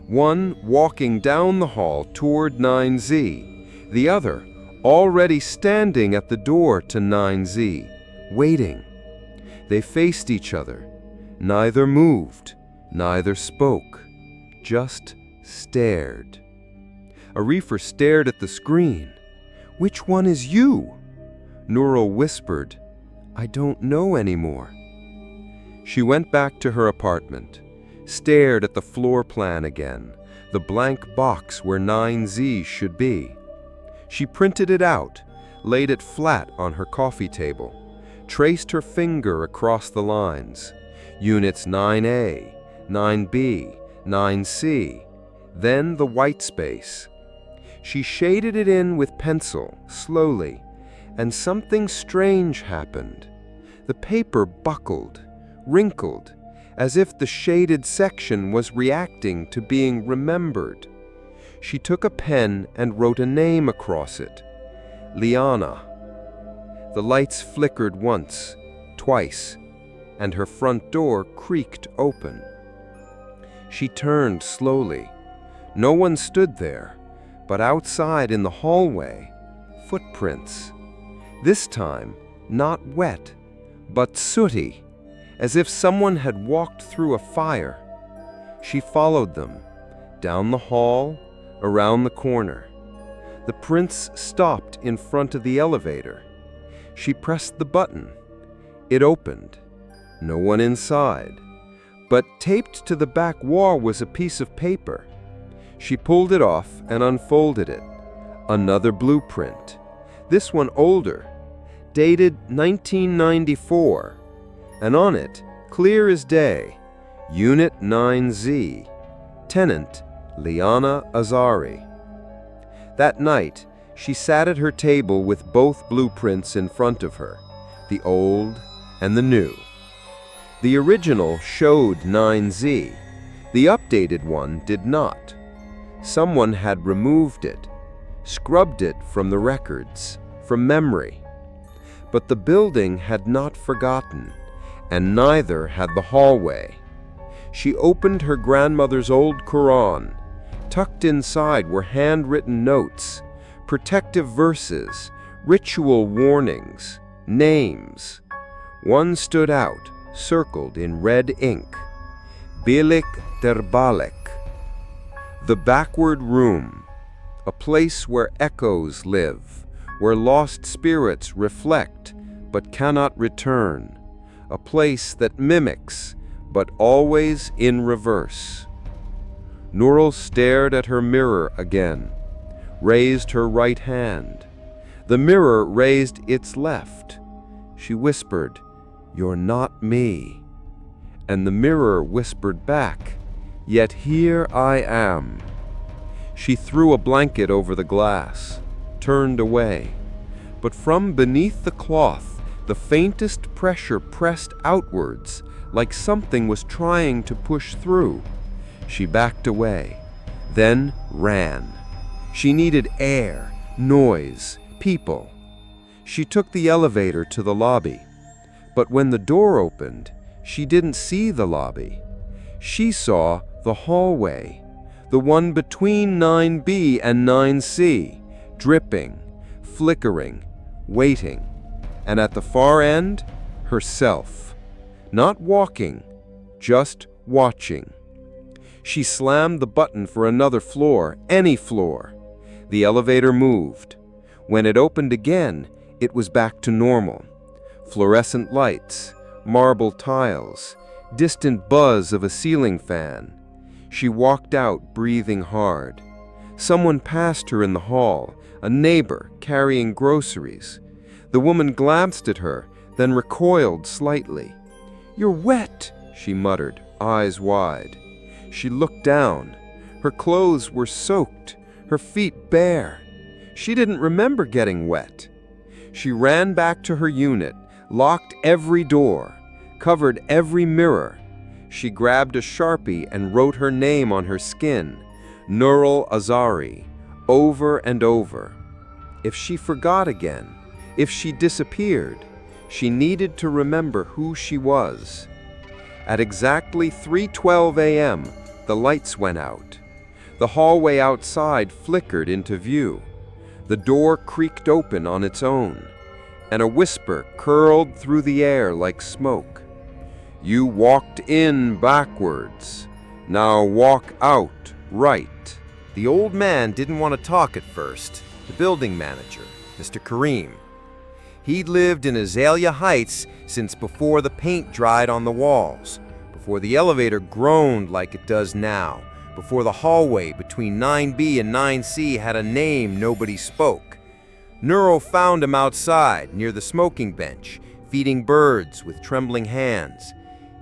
Speaker 2: One walking down the hall toward 9Z, the other already standing at the door to 9Z, waiting. They faced each other. Neither moved, neither spoke, just stared. Arif stared at the screen. "Which one is you?" Nurul whispered, "I don't know anymore." She went back to her apartment, stared at the floor plan again, the blank box where 9Z should be. She printed it out, laid it flat on her coffee table, traced her finger across the lines. Units 9A, 9B, 9C, then the white space. She shaded it in with pencil, slowly, and something strange happened. The paper buckled, wrinkled, as if the shaded section was reacting to being remembered. She took a pen and wrote a name across it. Liana. The lights flickered once, twice, and her front door creaked open. She turned slowly. No one stood there, but outside in the hallway, footprints. This time, not wet, but sooty, as if someone had walked through a fire. She followed them, down the hall, around the corner. The prints stopped in front of the elevator. She pressed the button. It opened. No one inside. But taped to the back wall was a piece of paper. She pulled it off and unfolded it. Another blueprint. This one older, dated 1994. And on it, clear as day, Unit 9Z, tenant Liana Azari. That night, she sat at her table with both blueprints in front of her, the old and the new. The original showed 9Z. The updated one did not. Someone had removed it, scrubbed it from the records, from memory. But the building had not forgotten, and neither had the hallway. She opened her grandmother's old Quran. Tucked inside were handwritten notes, protective verses, ritual warnings, names. One stood out, circled in red ink. Bilik Terbalik. The backward room, a place where echoes live, where lost spirits reflect but cannot return. A place that mimics, but always in reverse. Nurul stared at her mirror again, raised her right hand. The mirror raised its left. She whispered, "You're not me." And the mirror whispered back, "Yet here I am." She threw a blanket over the glass, turned away. But from beneath the cloth, the faintest pressure pressed outwards, like something was trying to push through. She backed away, then ran. She needed air, noise, people. She took the elevator to the lobby. But when the door opened, she didn't see the lobby. She saw the hallway, the one between 9B and 9C, dripping, flickering, waiting. And at the far end, herself. Not walking, just watching. She slammed the button for another floor, any floor. The elevator moved. When it opened again, it was back to normal. Fluorescent lights, marble tiles, distant buzz of a ceiling fan. She walked out, breathing hard. Someone passed her in the hall, a neighbor carrying groceries. The woman glanced at her, then recoiled slightly. "You're wet," she muttered, eyes wide. She looked down. Her clothes were soaked, her feet bare. She didn't remember getting wet. She ran back to her unit, locked every door, covered every mirror. She grabbed a Sharpie and wrote her name on her skin, Nurul Azari, over and over. If she forgot again, if she disappeared, she needed to remember who she was. At exactly 3:12 a.m., the lights went out. The hallway outside flickered into view. The door creaked open on its own, and a whisper curled through the air like smoke. "You walked in backwards. Now walk out right."
Speaker 1: The old man didn't want to talk at first, the building manager, Mr. Kareem. He'd lived in Azalea Heights since before the paint dried on the walls, before the elevator groaned like it does now, before the hallway between 9B and 9C had a name nobody spoke. Nurul found him outside, near the smoking bench, feeding birds with trembling hands.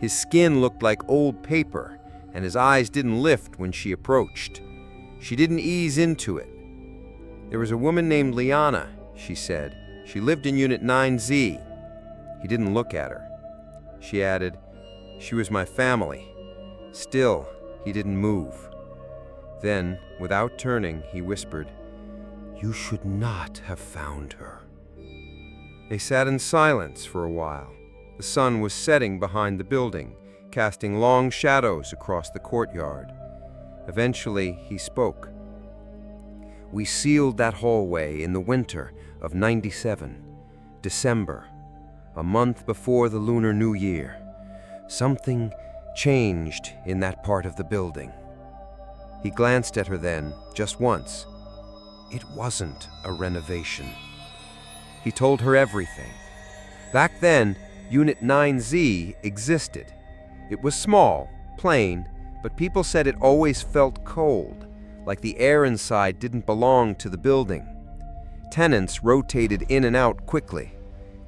Speaker 1: His skin looked like old paper, and his eyes didn't lift when she approached. She didn't ease into it. "There was a woman named Liana," she said. "She lived in Unit 9Z. He didn't look at her. She added, "She was my family." Still, he didn't move. Then, without turning, he whispered, "You should not have found her." They sat in silence for a while. The sun was setting behind the building, casting long shadows across the courtyard. Eventually, he spoke. "We sealed that hallway in the winter of '97, December, a month before the Lunar New Year. Something changed in that part of the building." He glanced at her then, just once. It wasn't a renovation. He told her everything. Back then, Unit 9Z existed. It was small, plain, but people said it always felt cold, like the air inside didn't belong to the building. Tenants rotated in and out quickly.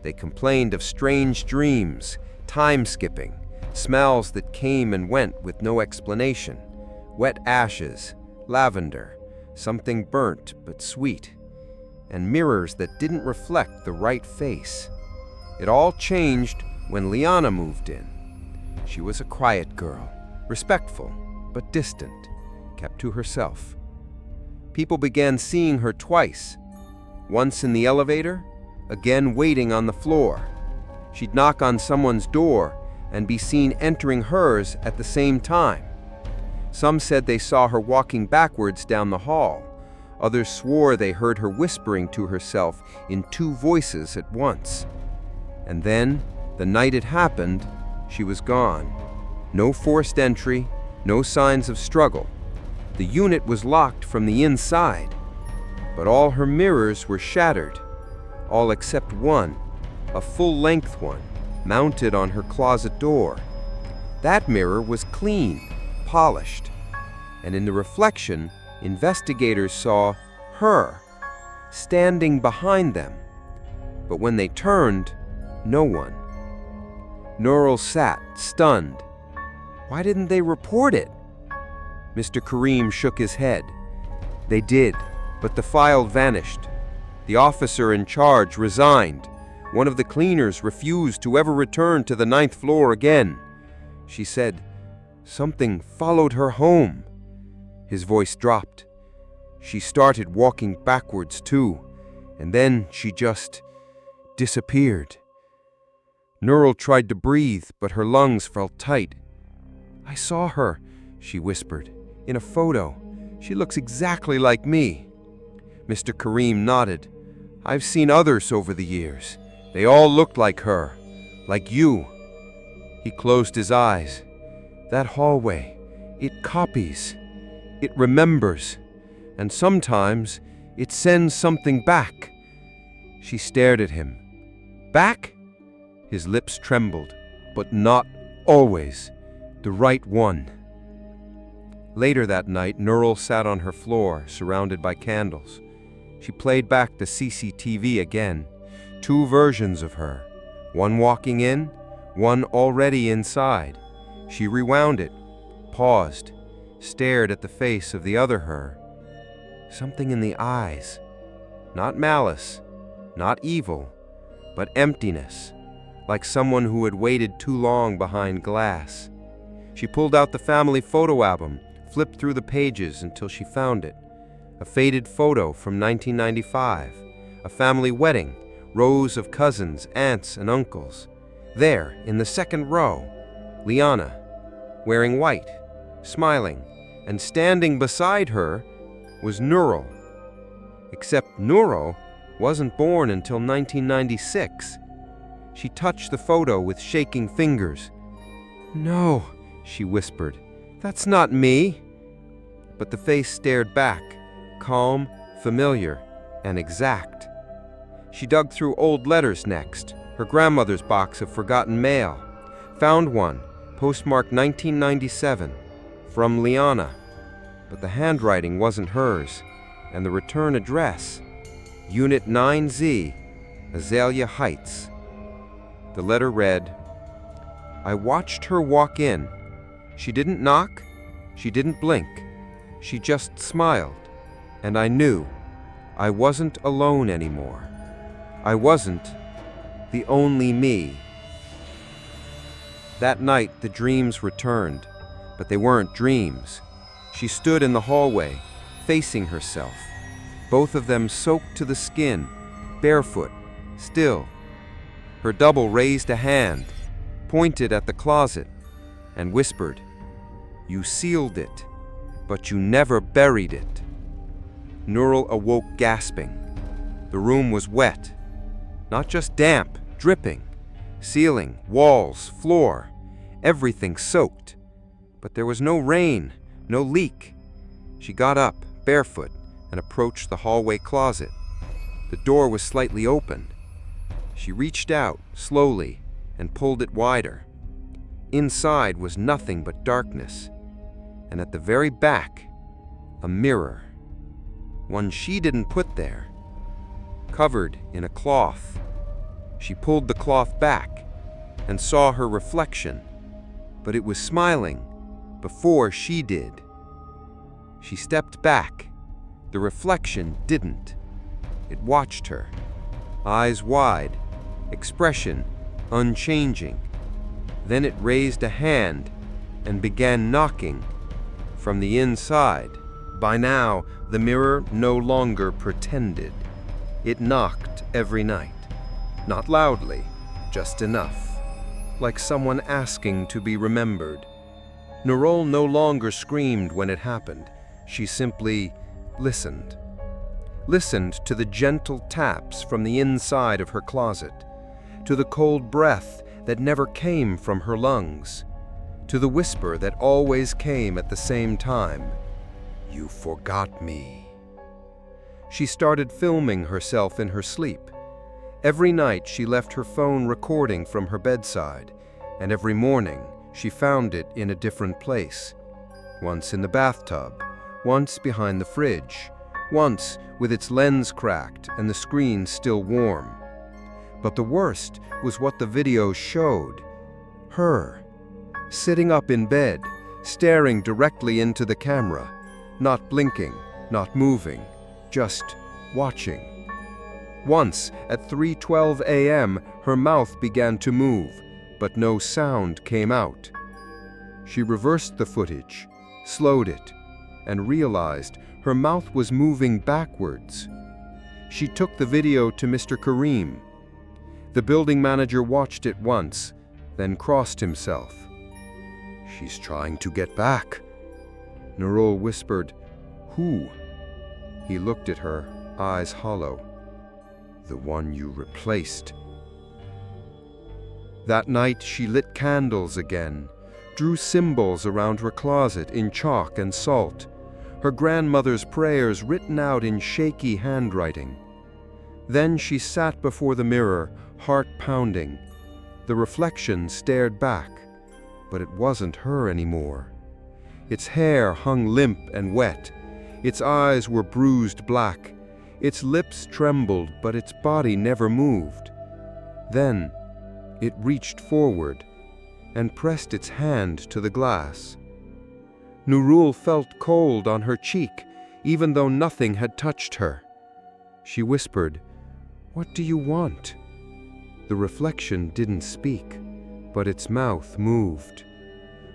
Speaker 1: They complained of strange dreams, time skipping, smells that came and went with no explanation. Wet ashes, lavender, something burnt but sweet, and mirrors that didn't reflect the right face. It all changed when Liana moved in. She was a quiet girl, respectful but distant, kept to herself. People began seeing her twice, once in the elevator, again waiting on the floor. She'd knock on someone's door and be seen entering hers at the same time. Some said they saw her walking backwards down the hall. Others swore they heard her whispering to herself in two voices at once. And then, the night it happened, she was gone. No forced entry, no signs of struggle. The unit was locked from the inside, but all her mirrors were shattered, all except one, a full-length one, mounted on her closet door. That mirror was clean, polished, and in the reflection, investigators saw her, standing behind them. But when they turned, no one. Nurul sat, stunned. Why didn't they report it? Mr. Kareem shook his head. They did, but the file vanished. The officer in charge resigned. One of the cleaners refused to ever return to the 9th floor again. She said, "Something followed her home." His voice dropped. She started walking backwards too, and then she just disappeared. Nurul tried to breathe, but her lungs felt tight. "I saw her," she whispered, "in a photo. She looks exactly like me." Mr. Kareem nodded. "I've seen others over the years. They all looked like her, like you." He closed his eyes. "That hallway, it copies, it remembers, and sometimes it sends something back." She stared at him. "Back?" His lips trembled, but not always the right one. Later that night, Nurul sat on her floor, surrounded by candles. She played back the CCTV again. 2 versions of her. One walking in, one already inside. She rewound it, paused, stared at the face of the other her. Something in the eyes. Not malice, not evil, but emptiness, like someone who had waited too long behind glass. She pulled out the family photo album, flipped through the pages until she found it. A faded photo from 1995, a family wedding, rows of cousins, aunts, and uncles. There, in the second row, Liana, wearing white, smiling, and standing beside her was Nurul. Except Nurul wasn't born until 1996. She touched the photo with shaking fingers. "No," she whispered, "that's not me." But the face stared back, calm, familiar, and exact. She dug through old letters next, her grandmother's box of forgotten mail. Found one, postmarked 1997, from Liana. But the handwriting wasn't hers, and the return address, Unit 9Z, Azalea Heights. The letter read, "I watched her walk in. She didn't knock, she didn't blink. She just smiled, and I knew I wasn't alone anymore. I wasn't the only me." That night, the dreams returned, but they weren't dreams. She stood in the hallway, facing herself, both of them soaked to the skin, barefoot, still. Her double raised a hand, pointed at the closet, and whispered, "You sealed it, but you never buried it." Nurul awoke gasping. The room was wet, not just damp, dripping. Ceiling, walls, floor, everything soaked. But there was no rain, no leak. She got up, barefoot, and approached the hallway closet. The door was slightly open. She reached out, slowly, and pulled it wider. Inside was nothing but darkness, and at the very back, a mirror. One she didn't put there, covered in a cloth. She pulled the cloth back and saw her reflection, but it was smiling before she did. She stepped back. The reflection didn't. It watched her, eyes wide, expression unchanging. Then it raised a hand and began knocking from the inside. By now, the mirror no longer pretended. It knocked every night. Not loudly, just enough, like someone asking to be remembered. Nurul no longer screamed when it happened. She simply listened. Listened to the gentle taps from the inside of her closet, to the cold breath that never came from her lungs, to the whisper that always came at the same time, "You forgot me." She started filming herself in her sleep. Every night she left her phone recording from her bedside, and every morning she found it in a different place. Once in the bathtub, once behind the fridge, once with its lens cracked and the screen still warm. But the worst was what the video showed. Her, sitting up in bed, staring directly into the camera, not blinking, not moving, just watching. Once, at 3:12 a.m., her mouth began to move, but no sound came out. She reversed the footage, slowed it, and realized her mouth was moving backwards. She took the video to Mr. Karim. The building manager watched it once, then crossed himself. "She's trying to get back." Nurul whispered, "Who?" He looked at her, eyes hollow. "The one you replaced." That night she lit candles again, drew symbols around her closet in chalk and salt, her grandmother's prayers written out in shaky handwriting. Then she sat before the mirror, heart pounding. The reflection stared back, but it wasn't her anymore. Its hair hung limp and wet. Its eyes were bruised black. Its lips trembled, but its body never moved. Then it reached forward and pressed its hand to the glass. Nurul felt cold on her cheek, even though nothing had touched her. She whispered, "What do you want?" The reflection didn't speak, but its mouth moved.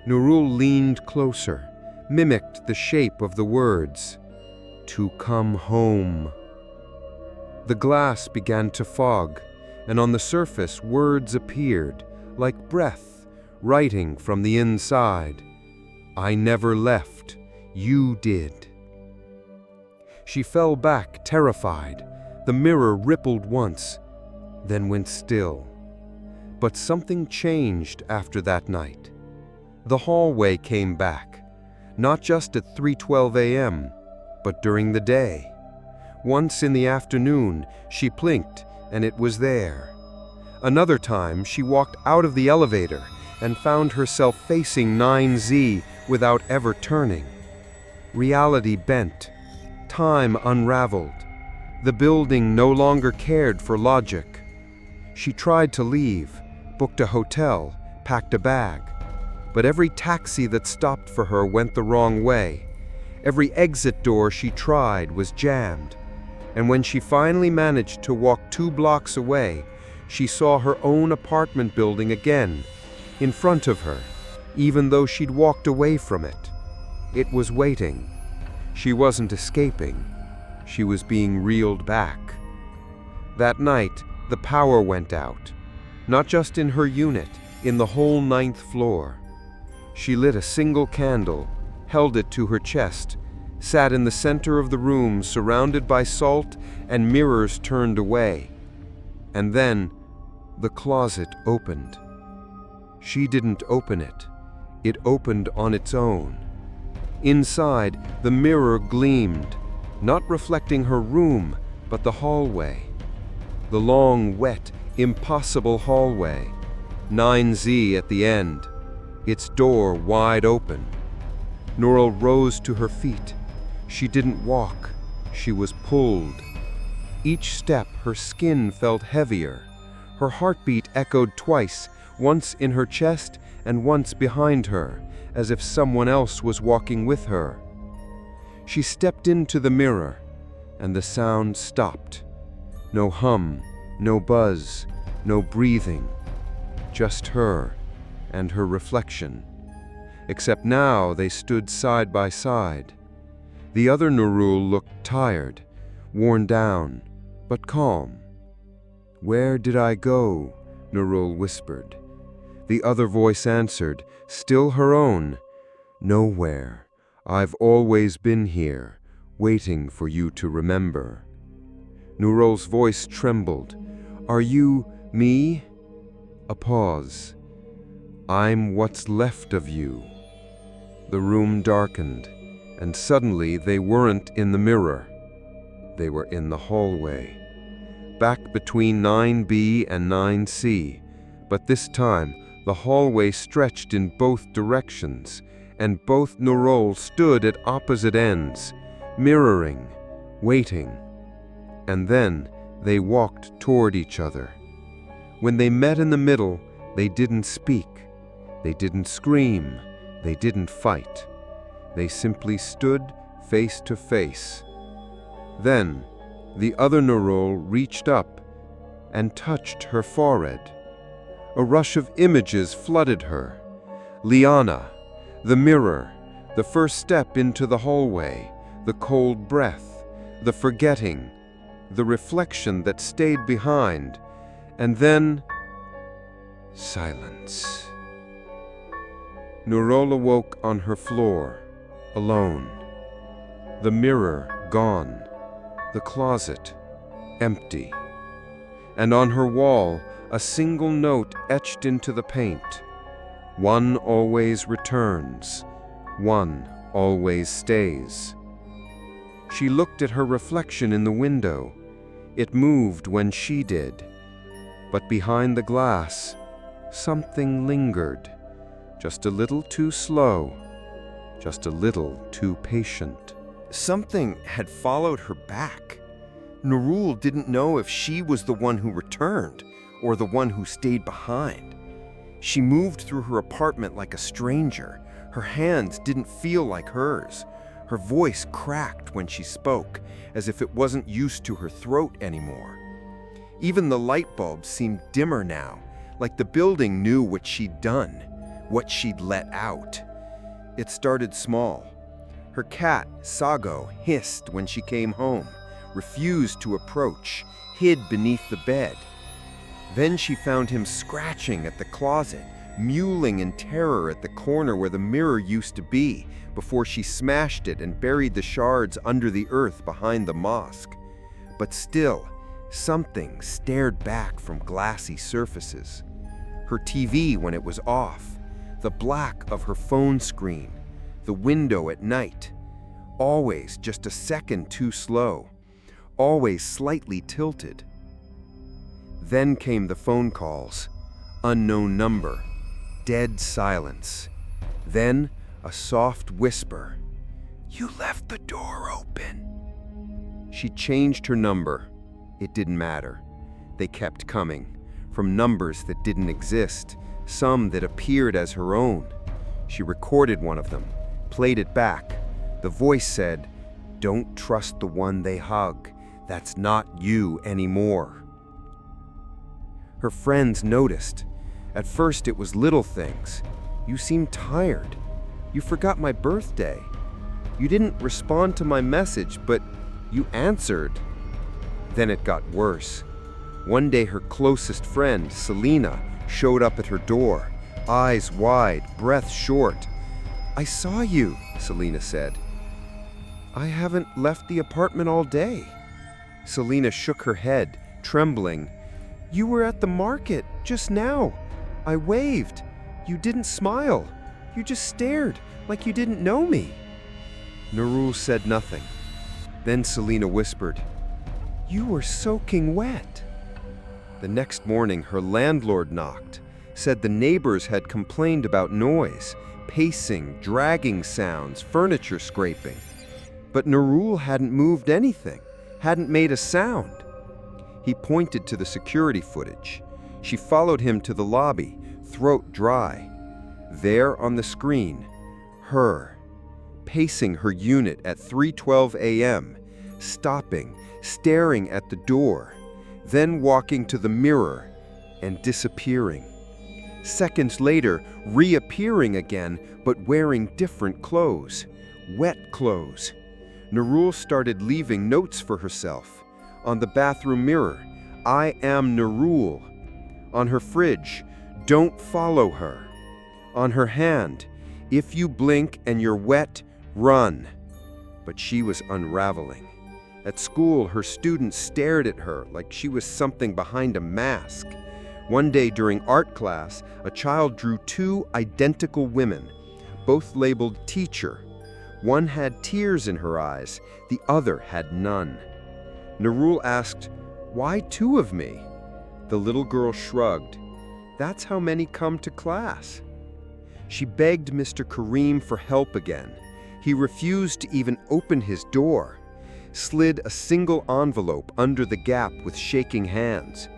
Speaker 1: Nurul leaned closer, mimicked the shape of the words, "To come home." The glass began to fog, and on the surface words appeared, like breath, writing from the inside. "I never left, you did." She fell back, terrified. The mirror rippled once, then went still. But something changed after that night. The hallway came back, not just at 3:12 a.m., but during the day. Once in the afternoon, she blinked and it was there. Another time, she walked out of the elevator and found herself facing 9Z without ever turning. Reality bent. Time unraveled. The building no longer cared for logic. She tried to leave, booked a hotel, packed a bag. But every taxi that stopped for her went the wrong way. Every exit door she tried was jammed. And when she finally managed to walk 2 blocks away, she saw her own apartment building again, in front of her, even though she'd walked away from it. It was waiting. She wasn't escaping. She was being reeled back. That night, the power went out. Not just in her unit, in the whole 9th floor. She lit a single candle, held it to her chest, sat in the center of the room surrounded by salt and mirrors turned away. And then, the closet opened. She didn't open it. It opened on its own. Inside, the mirror gleamed, not reflecting her room, but the hallway. The long, wet, impossible hallway. 9Z at the end, its door wide open. Nurul rose to her feet. She didn't walk, she was pulled. Each step, her skin felt heavier. Her heartbeat echoed twice, once in her chest and once behind her, as if someone else was walking with her. She stepped into the mirror, and the sound stopped. No hum, no buzz, no breathing. Just her and her reflection. Except now they stood side by side. The other Nurul looked tired, worn down, but calm. "Where did I go?" Nurul whispered. The other voice answered, still her own. "Nowhere. I've always been here, waiting for you to remember." Nurul's voice trembled. "Are you me?" A pause. "I'm what's left of you." The room darkened, and suddenly they weren't in the mirror. They were in the hallway, back between 9B and 9C, but this time the hallway stretched in both directions, and both Nurul stood at opposite ends, mirroring, waiting. And then they walked toward each other. When they met in the middle, they didn't speak, they didn't scream, they didn't fight. They simply stood face to face. Then, the other Nurul reached up and touched her forehead. A rush of images flooded her. Liana, the mirror, the first step into the hallway, the cold breath, the forgetting, the reflection that stayed behind, and then silence. Nurul awoke on her floor, alone. The mirror gone, the closet empty. And on her wall, a single note etched into the paint. One always returns, one always stays. She looked at her reflection in the window. It moved when she did. But behind the glass, something lingered, just a little too slow. just a little too patient.
Speaker 2: Something had followed her back. Nurul didn't know if she was the one who returned or the one who stayed behind. She moved through her apartment like a stranger. Her hands didn't feel like hers. Her voice cracked when she spoke, as if it wasn't used to her throat anymore. Even the light bulbs seemed dimmer now, like the building knew what she'd done, what she'd let out. It started small. Her cat, Sago, hissed when she came home, refused to approach, hid beneath the bed. Then she found him scratching at the closet, mewling in terror at the corner where the mirror used to be, before she smashed it and buried the shards under the earth behind the mosque. But still, something stared back from glassy surfaces. Her TV when it was off, the black of her phone screen, the window at night, always just a second too slow, always slightly tilted. Then came the phone calls, unknown number, dead silence. Then a soft whisper, "You left the door open." She changed her number. It didn't matter. They kept coming, from numbers that didn't exist, some that appeared as her own. She recorded one of them, played it back. The voice said, "Don't trust the one they hug. That's not you anymore." Her friends noticed. At first it was little things. "You seem tired. You forgot my birthday. You didn't respond to my message, but you answered." Then it got worse. One day her closest friend, Selena, showed up at her door, eyes wide, breath short. "I saw you," Selena said. "I haven't left the apartment all day." Selena shook her head, trembling. "You were at the market just now. I waved. You didn't smile. You just stared like you didn't know me." Nurul said nothing. Then Selena whispered, "You were soaking wet." The next morning, her landlord knocked, said the neighbors had complained about noise, pacing, dragging sounds, furniture scraping. But Nurul hadn't moved anything, hadn't made a sound. He pointed to the security footage. She followed him to the lobby, throat dry. There on the screen, her, pacing her unit at 3:12 a.m., stopping, staring at the door, then walking to the mirror and disappearing. Seconds later, reappearing again, but wearing different clothes, wet clothes. Nurul started leaving notes for herself. On the bathroom mirror, "I am Nurul." On her fridge, "Don't follow her." On her hand, "If you blink and you're wet, run." But she was unraveling. At school, her students stared at her like she was something behind a mask. One day during art class, a child drew two identical women, both labeled teacher. One had tears in her eyes, the other had none. Nurul asked, "Why two of me?" The little girl shrugged. "That's how many come to class." She begged Mr. Kareem for help again. He refused to even open his door, slid a single envelope under the gap with shaking hands.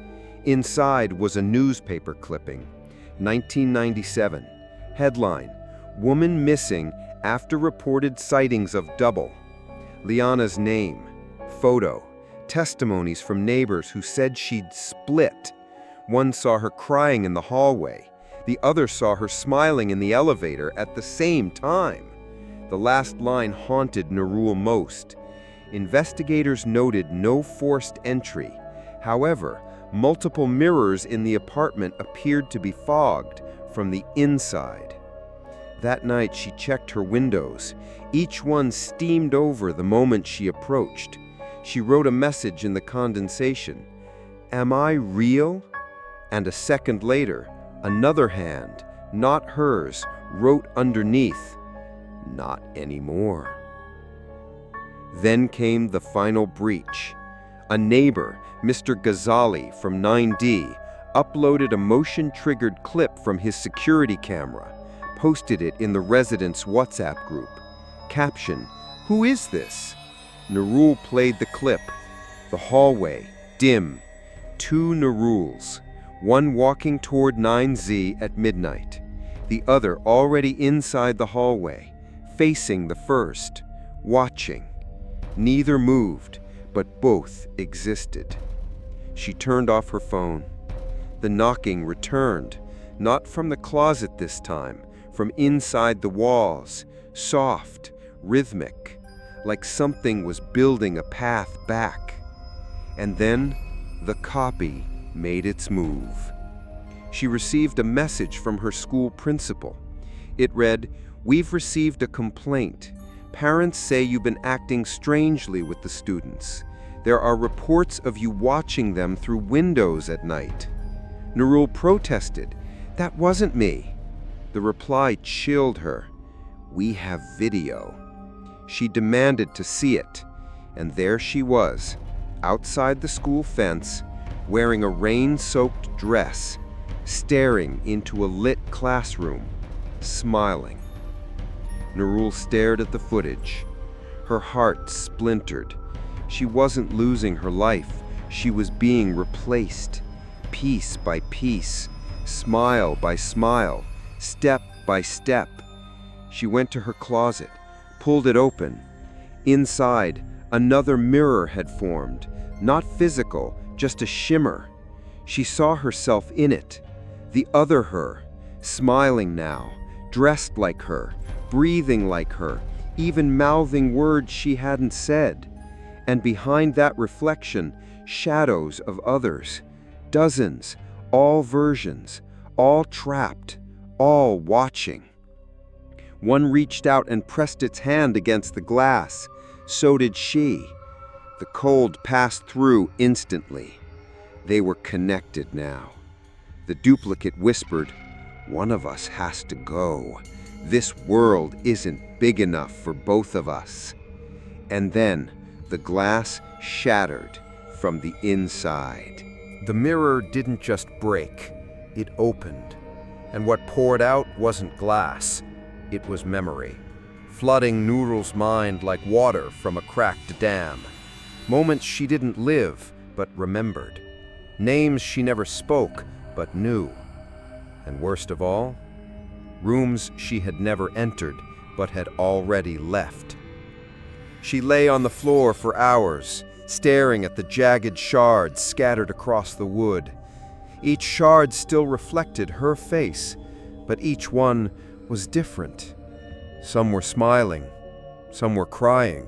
Speaker 2: Inside was a newspaper clipping. 1997. Headline, "Woman Missing After Reported Sightings of Double." Liana's name. Photo. Testimonies from neighbors who said she'd split. One saw her crying in the hallway. The other saw her smiling in the elevator at the same time. The last line haunted Nurul most. Investigators noted no forced entry. However, multiple mirrors in the apartment appeared to be fogged from the inside. That night she checked her windows. Each one steamed over the moment she approached. She wrote a message in the condensation. "Am I real?" And a second later, another hand, not hers, wrote underneath, "Not anymore." Then came the final breach. A neighbor, Mr. Ghazali from 9D, uploaded a motion-triggered clip from his security camera, posted it in the residents' WhatsApp group. Caption, "Who is this?" Nurul played the clip. The hallway, dim. 2 Nuruls, one walking toward 9Z at midnight, the other already inside the hallway, facing the first, watching. Neither moved, but both existed. She turned off her phone. The knocking returned, not from the closet this time, from inside the walls, soft, rhythmic, like something was building a path back. And then the copy made its move. She received a message from her school principal. It read, "We've received a complaint. Parents say you've been acting strangely with the students. There are reports of you watching them through windows at night." Nurul protested, "That wasn't me." The reply chilled her. "We have video." She demanded to see it, and there she was, outside the school fence, wearing a rain-soaked dress, staring into a lit classroom, smiling. Nurul stared at the footage. Her heart splintered. She wasn't losing her life. She was being replaced, piece by piece, smile by smile, step by step. She went to her closet, pulled it open. Inside, another mirror had formed, not physical, just a shimmer. She saw herself in it, the other her, smiling now, dressed like her, breathing like her, even mouthing words she hadn't said. And behind that reflection, shadows of others, dozens, all versions, all trapped, all watching. One reached out and pressed its hand against the glass. So did she. The cold passed through instantly. They were connected now. The duplicate whispered, "One of us has to go. This world isn't big enough for both of us." And then the glass shattered from the inside.
Speaker 1: The mirror didn't just break, it opened. And what poured out wasn't glass, it was memory, flooding Nurul's mind like water from a cracked dam. Moments she didn't live, but remembered. Names she never spoke, but knew. And worst of all, rooms she had never entered, but had already left. She lay on the floor for hours, staring at the jagged shards scattered across the wood. Each shard still reflected her face, but each one was different. Some were smiling, some were crying.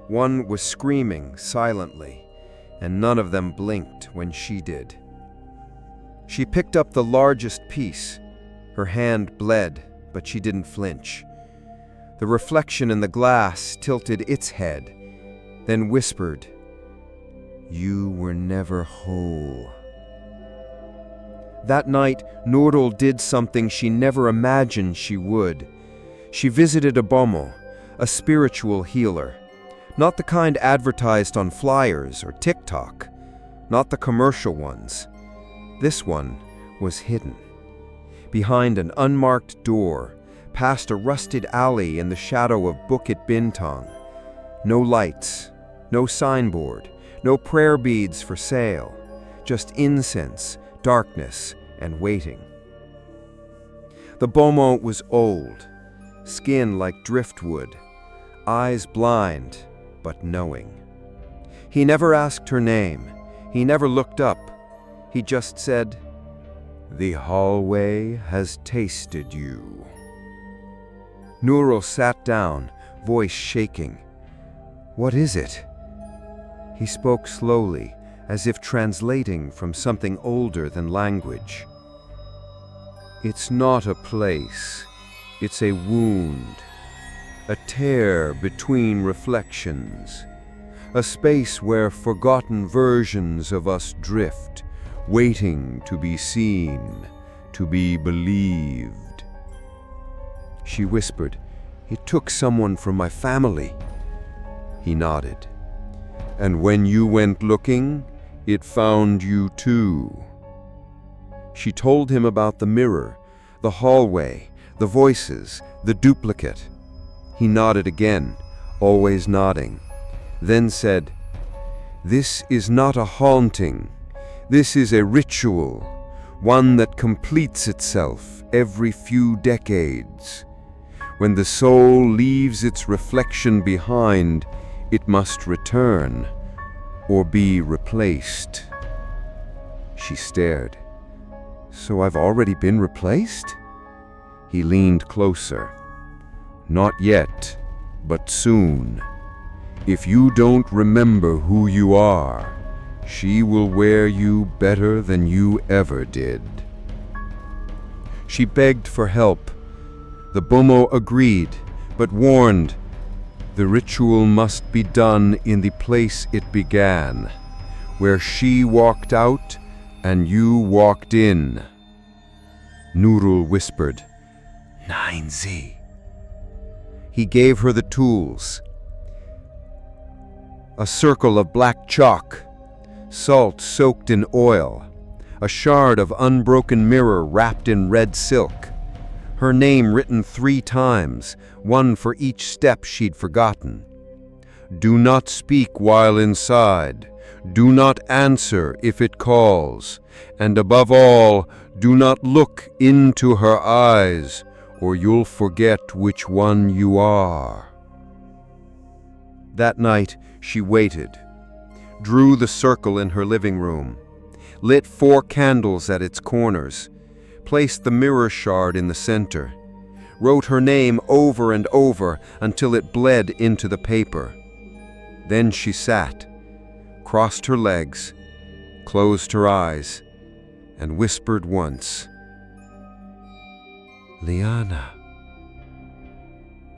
Speaker 1: One was screaming silently, and none of them blinked when she did. She picked up the largest piece. Her hand bled, but she didn't flinch. The reflection in the glass tilted its head, then whispered, "You were never whole." That night, Nurul did something she never imagined she would. She visited a bomo, a spiritual healer. Not the kind advertised on flyers or TikTok, not the commercial ones. This one was hidden. Behind an unmarked door, past a rusted alley in the shadow of Bukit Bintang. No lights, no signboard, no prayer beads for sale, just incense, darkness, and waiting. The bomo was old, skin like driftwood, eyes blind, but knowing. He never asked her name. He never looked up. He just said, "The hallway has tasted you." Nurul sat down, voice shaking. "What is it?" He spoke slowly, as if translating from something older than language. "It's not a place. It's a wound. A tear between reflections. A space where forgotten versions of us drift, waiting to be seen, to be believed." She whispered, "It took someone from my family." He nodded. "And when you went looking, it found you too." She told him about the mirror, the hallway, the voices, the duplicate. He nodded again, always nodding, then said, "This is not a haunting. This is a ritual, one that completes itself every few decades. When the soul leaves its reflection behind, it must return or be replaced." She stared. "So I've already been replaced?" He leaned closer. "Not yet, but soon. If you don't remember who you are, she will wear you better than you ever did." She begged for help. The Bomo agreed, but warned, the ritual must be done in the place it began, where she walked out and you walked in. Nurul whispered, 9Z. He gave her the tools. A circle of black chalk, salt soaked in oil, a shard of unbroken mirror wrapped in red silk, her name written 3 times, one for each step she'd forgotten. "Do not speak while inside. Do not answer if it calls. And above all, do not look into her eyes, or you'll forget which one you are." That night, she waited, drew the circle in her living room, lit 4 candles at its corners, placed the mirror shard in the center, wrote her name over and over until it bled into the paper. Then she sat, crossed her legs, closed her eyes, and whispered once, "Liana."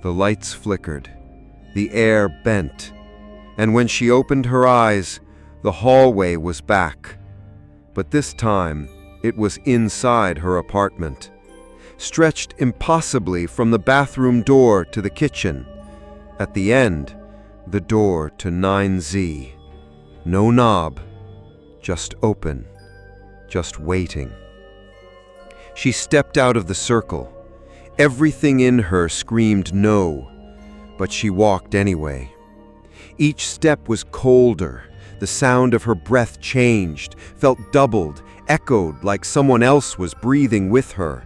Speaker 1: The lights flickered, the air bent, and when she opened her eyes, the hallway was back. But this time, it was inside her apartment, stretched impossibly from the bathroom door to the kitchen. At the end, the door to 9Z. No knob, just open, just waiting. She stepped out of the circle. Everything in her screamed no, but she walked anyway. Each step was colder. The sound of her breath changed, felt doubled, echoed like someone else was breathing with her.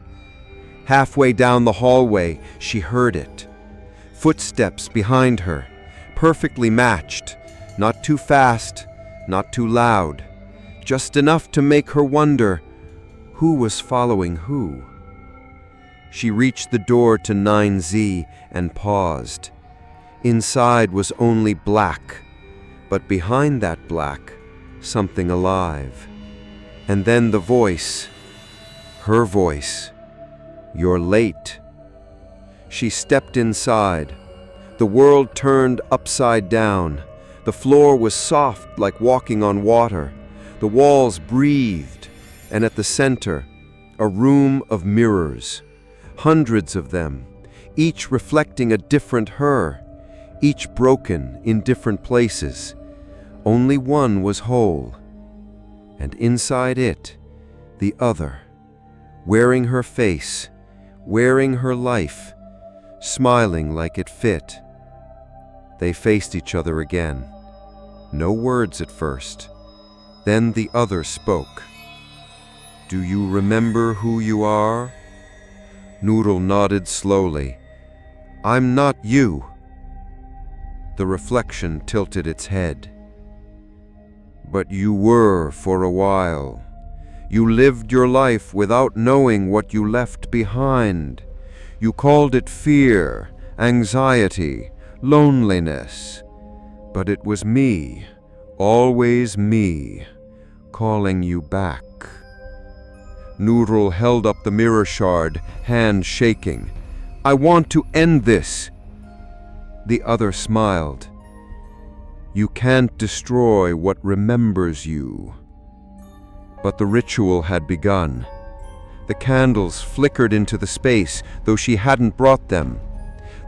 Speaker 1: Halfway down the hallway, she heard it. Footsteps behind her, perfectly matched, not too fast, not too loud, just enough to make her wonder who was following who. She reached the door to 9Z and paused. Inside was only black, but behind that black, something alive. And then the voice, her voice, "You're late." She stepped inside. The world turned upside down. The floor was soft like walking on water. The walls breathed, and at the center, a room of mirrors. Hundreds of them, each reflecting a different her, each broken in different places. Only one was whole, and inside it, the other, wearing her face, wearing her life, smiling like it fit. They faced each other again. No words at first. Then the other spoke. "Do you remember who you are?" Nurul nodded slowly. "I'm not you." The reflection tilted its head. "But you were for a while. You lived your life without knowing what you left behind. You called it fear, anxiety, loneliness. But it was me, always me, calling you back." Nurul held up the mirror shard, hand shaking. "I want to end this." The other smiled. "You can't destroy what remembers you." But the ritual had begun. The candles flickered into the space, though she hadn't brought them.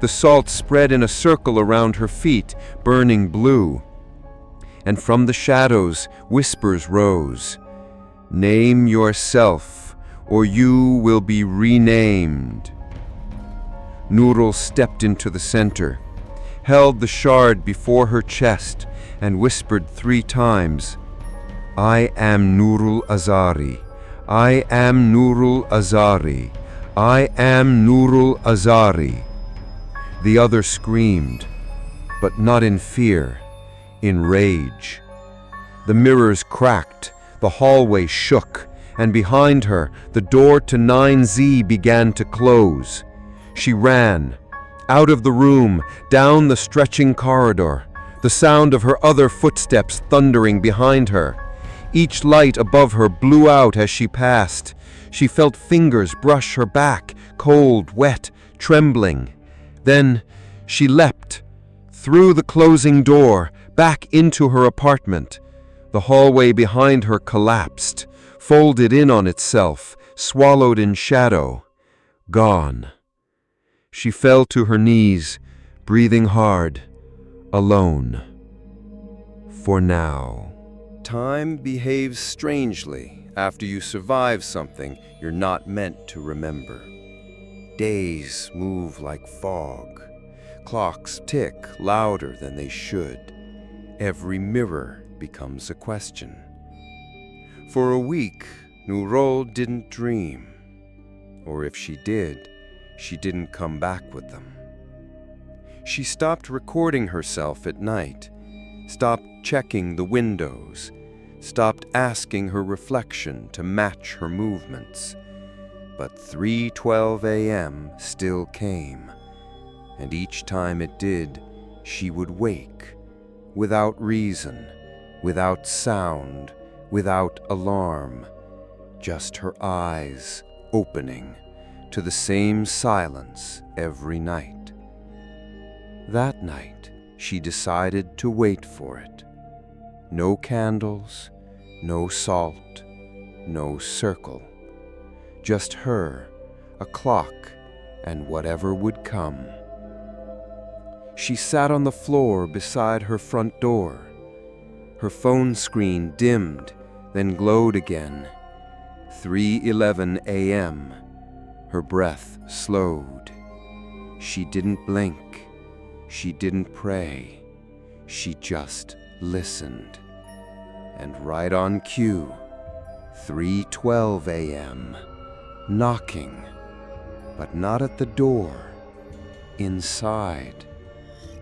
Speaker 1: The salt spread in a circle around her feet, burning blue. And from the shadows, whispers rose. "Name yourself, or you will be renamed."
Speaker 2: Nurul stepped into the center, held the shard before her chest, and whispered 3 times, "I am Nurul Azari. I am Nurul Azari. I am Nurul Azari." The other screamed, but not in fear, in rage. The mirrors cracked, the hallway shook, and behind her, the door to 9Z began to close. She ran, out of the room, down the stretching corridor, the sound of her other footsteps thundering behind her. Each light above her blew out as she passed. She felt fingers brush her back, cold, wet, trembling. Then she leapt, through the closing door, back into her apartment. The hallway behind her collapsed, folded in on itself, swallowed in shadow. Gone. She fell to her knees, breathing hard, alone. For now. Time behaves strangely after you survive something you're not meant to remember. Days move like fog. Clocks tick louder than they should. Every mirror becomes a question. For a week, Nurul didn't dream. Or if she did, she didn't come back with them. She stopped recording herself at night, stopped checking the windows, stopped asking her reflection to match her movements. But 3:12 a.m. still came, and each time it did, she would wake, without reason, without sound, without alarm, just her eyes opening to the same silence every night. That night, she decided to wait for it. No candles, no salt, no circle. Just her, a clock, and whatever would come. She sat on the floor beside her front door. Her phone screen dimmed, then glowed again. 3:11 a.m. Her breath slowed. She didn't blink. She didn't pray. She just listened. And right on cue, 3:12 a.m., knocking, but not at the door, inside,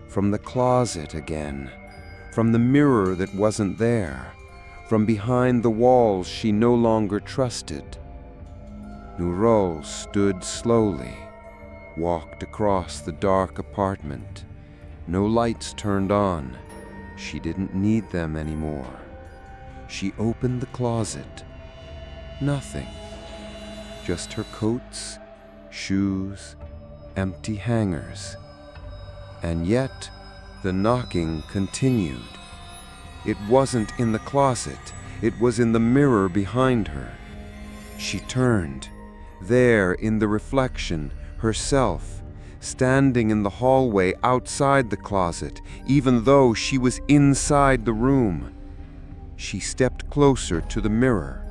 Speaker 2: from the closet again, from the mirror that wasn't there, from behind the walls she no longer trusted. Nurul stood slowly, walked across the dark apartment. No lights turned on. She didn't need them anymore. She opened the closet. Nothing. Just her coats, shoes, empty hangers. And yet, the knocking continued. It wasn't in the closet. It was in the mirror behind her. She turned. There, in the reflection, herself, standing in the hallway outside the closet, even though she was inside the room. She stepped closer to the mirror.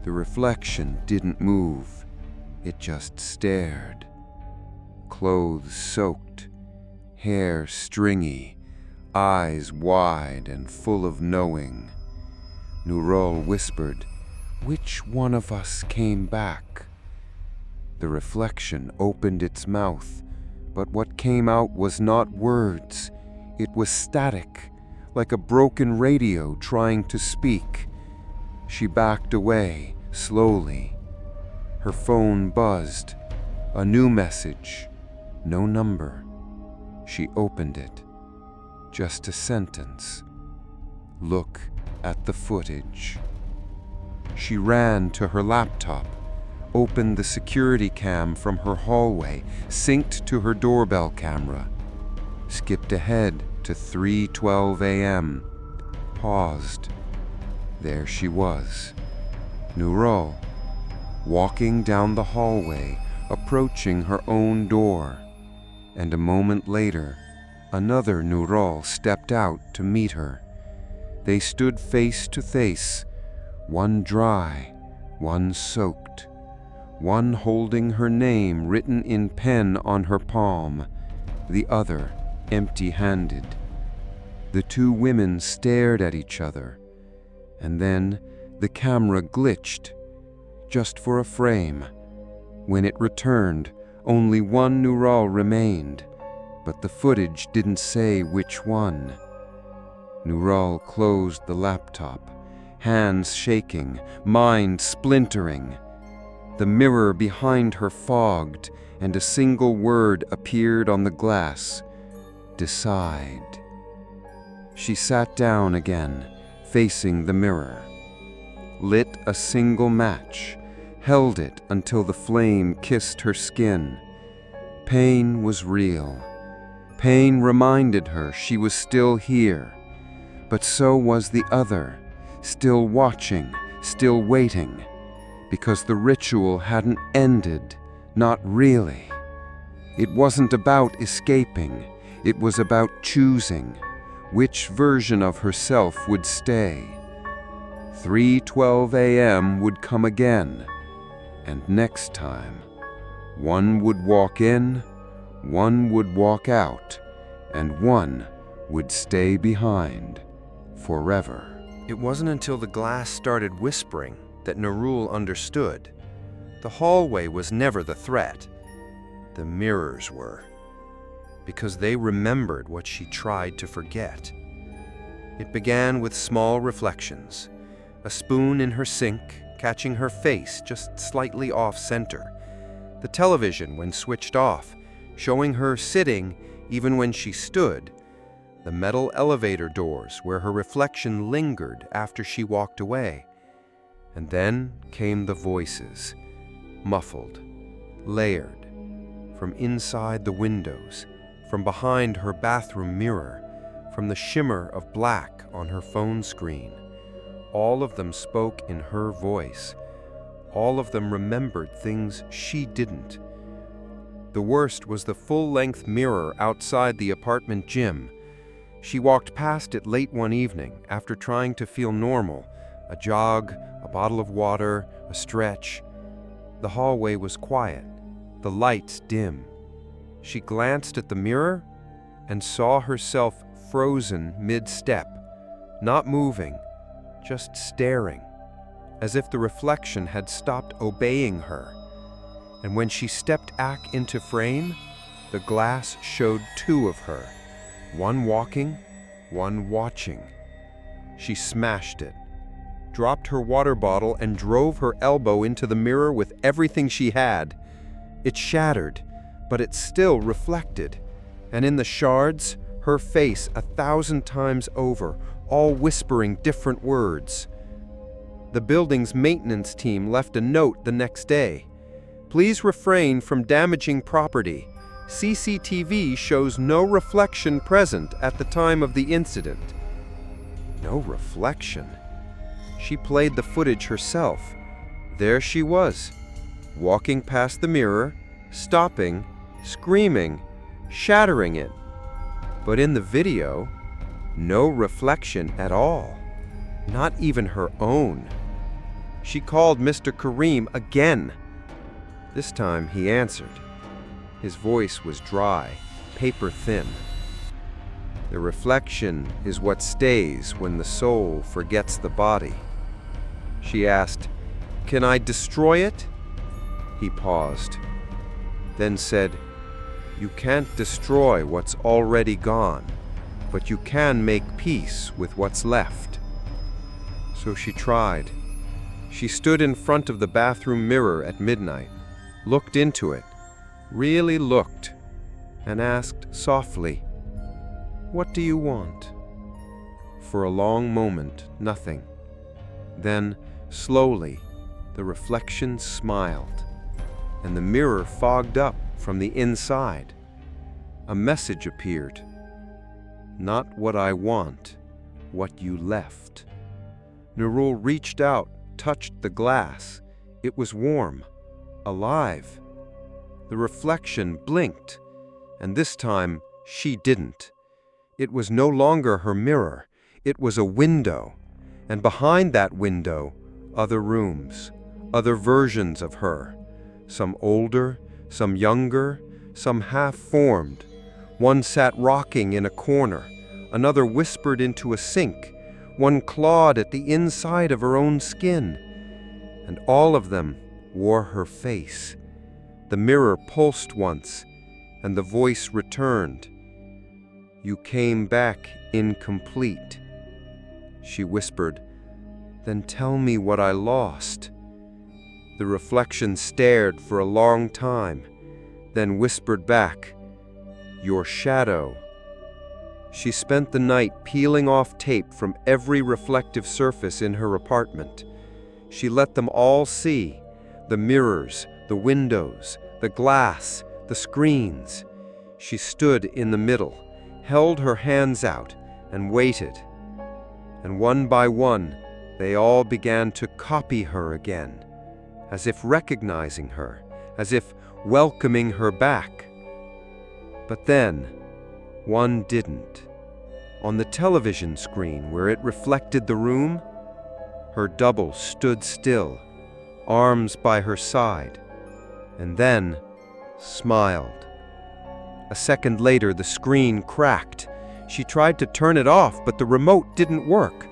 Speaker 2: The reflection didn't move. It just stared. Clothes soaked, hair stringy, eyes wide and full of knowing. Nurul whispered, "Which one of us came back?" The reflection opened its mouth, but what came out was not words. It was static, like a broken radio trying to speak. She backed away, slowly. Her phone buzzed. A new message. No number. She opened it. Just a sentence. "Look at the footage." She ran to her laptop, opened the security cam from her hallway, synced to her doorbell camera, skipped ahead to 3:12 a.m., paused. There she was, Nurul, walking down the hallway, approaching her own door. And a moment later, another Nurul stepped out to meet her. They stood face to face, one dry, one soaked,
Speaker 3: one holding her name written in pen on her palm, the other empty-handed. The two women stared at each other, and then the camera glitched, just for a frame. When it returned, only one Nural remained, but the footage didn't say which one. Nural closed the laptop, hands shaking, mind splintering. The mirror behind her fogged, and a single word appeared on the glass: decide. She sat down again, facing the mirror, lit a single match, held it until the flame kissed her skin. Pain was real. Pain reminded her she was still here, but so was the other, still watching, still waiting, because the ritual hadn't ended, not really. It wasn't about escaping, it was about choosing which version of herself would stay. 3:12 a.m. would come again, and next time, one would walk in, one would walk out, and one would stay behind forever.
Speaker 1: It wasn't until the glass started whispering that Nurul understood. The hallway was never the threat. The mirrors were, because they remembered what she tried to forget. It began with small reflections, a spoon in her sink catching her face just slightly off-center, the television when switched off, showing her sitting even when she stood, the metal elevator doors where her reflection lingered after she walked away. And then came the voices, muffled, layered, from inside the windows, from behind her bathroom mirror, from the shimmer of black on her phone screen. All of them spoke in her voice. All of them remembered things she didn't. The worst was the full-length mirror outside the apartment gym. She walked past it late one evening after trying to feel normal, a jog, a bottle of water, a stretch. The hallway was quiet, the lights dim. She glanced at the mirror and saw herself frozen mid-step, not moving, just staring, as if the reflection had stopped obeying her. And when she stepped back into frame, the glass showed two of her, one walking, one watching. She smashed it, dropped her water bottle, and drove her elbow into the mirror with everything she had. It shattered, but it still reflected, and in the shards, her face 1,000 times over, all whispering different words. The building's maintenance team left a note the next day. Please refrain from damaging property. CCTV shows no reflection present at the time of the incident. No reflection? She played the footage herself. There she was, walking past the mirror, stopping, screaming, shattering it. But in the video, no reflection at all. Not even her own. She called Mr. Karim again. This time he answered. His voice was dry, paper thin. The reflection is what stays when the soul forgets the body. She asked, "Can I destroy it?" He paused, then said, "You can't destroy what's already gone, but you can make peace with what's left." So she tried. She stood in front of the bathroom mirror at midnight, looked into it, really looked, and asked softly, "What do you want?" For a long moment, nothing. Then, slowly, the reflection smiled, and the mirror fogged up from the inside. A message appeared. "Not what I want, what you left." Nurul reached out, touched the glass. It was warm, alive. The reflection blinked, and this time she didn't. It was no longer her mirror. It was a window, and behind that window, other rooms, other versions of her. some older, some younger, some half-formed. One sat rocking in a corner, another whispered into a sink, one clawed at the inside of her own skin. And all of them wore her face. The mirror pulsed once, and the voice returned. "You came back incomplete." She whispered, "Then tell me what I lost." The reflection stared for a long time, then whispered back, "Your shadow." She spent the night peeling off tape from every reflective surface in her apartment. She let them all see, the mirrors, the windows, the glass, the screens. She stood in the middle, held her hands out, and waited. And one by one, they all began to copy her again, as if recognizing her, as if welcoming her back. But then, one didn't. On the television screen where it reflected the room, her double stood still, arms by her side, and then smiled. A second later, the screen cracked. She tried to turn it off, but the remote didn't work.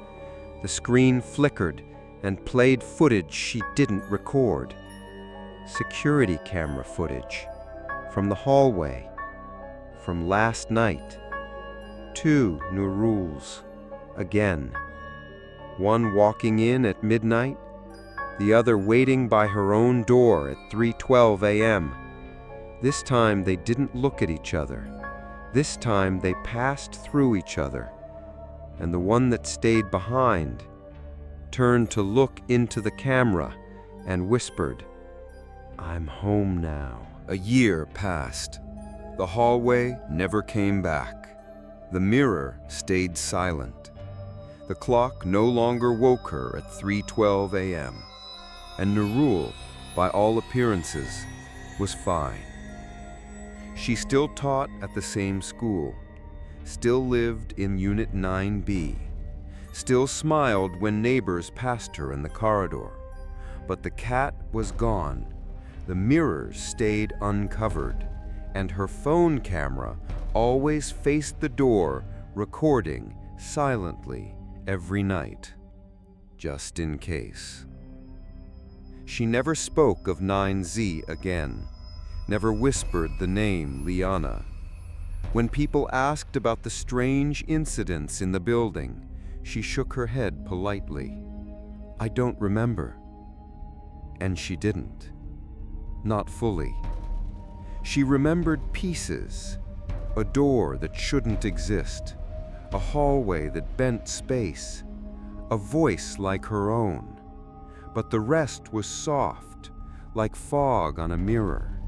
Speaker 1: The screen flickered and played footage she didn't record. Security camera footage from the hallway, from last night. 2 new rules, again. One walking in at midnight, the other waiting by her own door at 3:12 a.m. This time they didn't look at each other. This time they passed through each other, and the one that stayed behind turned to look into the camera and whispered, "I'm home now."
Speaker 3: A year passed. The hallway never came back. The mirror stayed silent. The clock no longer woke her at 3:12 a.m. And Nurul, by all appearances, was fine. She still taught at the same school, still lived in Unit 9B, still smiled when neighbors passed her in the corridor. But the cat was gone, the mirrors stayed uncovered, and her phone camera always faced the door, recording silently every night, just in case. She never spoke of 9Z again, never whispered the name Liana. When people asked about the strange incidents in the building, she shook her head politely. "I don't remember." And she didn't. Not fully. She remembered pieces, a door that shouldn't exist, a hallway that bent space, a voice like her own. But the rest was soft, like fog on a mirror,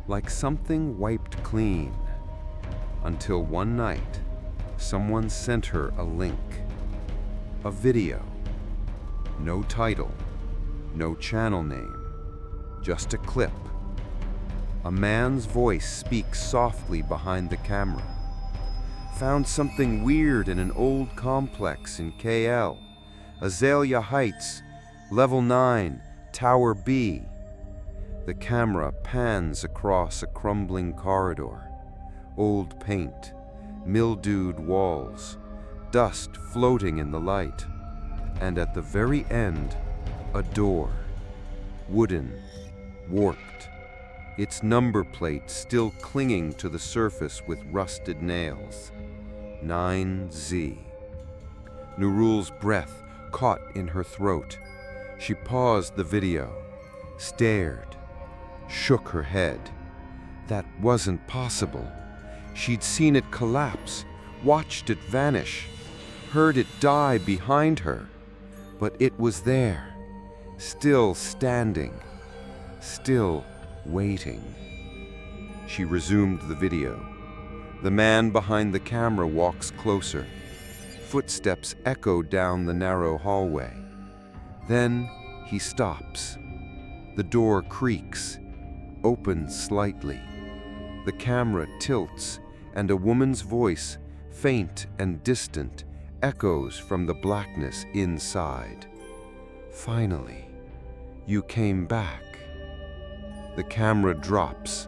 Speaker 3: like something wiped clean. Until one night, someone sent her a link, a video. No title, no channel name, just a clip. A man's voice speaks softly behind the camera. Found something weird in an old complex in KL, Azalea Heights, Level 9, Tower B. The camera pans across a crumbling corridor. Old paint, mildewed walls, dust floating in the light. And at the very end, a door. Wooden, warped. Its number plate still clinging to the surface with rusted nails. 9Z. Nurul's breath caught in her throat. She paused the video, stared, shook her head. That wasn't possible. She'd seen it collapse, watched it vanish, heard it die behind her. But it was there, still standing, still waiting. She resumed the video. The man behind the camera walks closer. Footsteps echo down the narrow hallway. Then he stops. The door creaks, opens slightly. The camera tilts, and a woman's voice, faint and distant, echoes from the blackness inside. "Finally, you came back." The camera drops.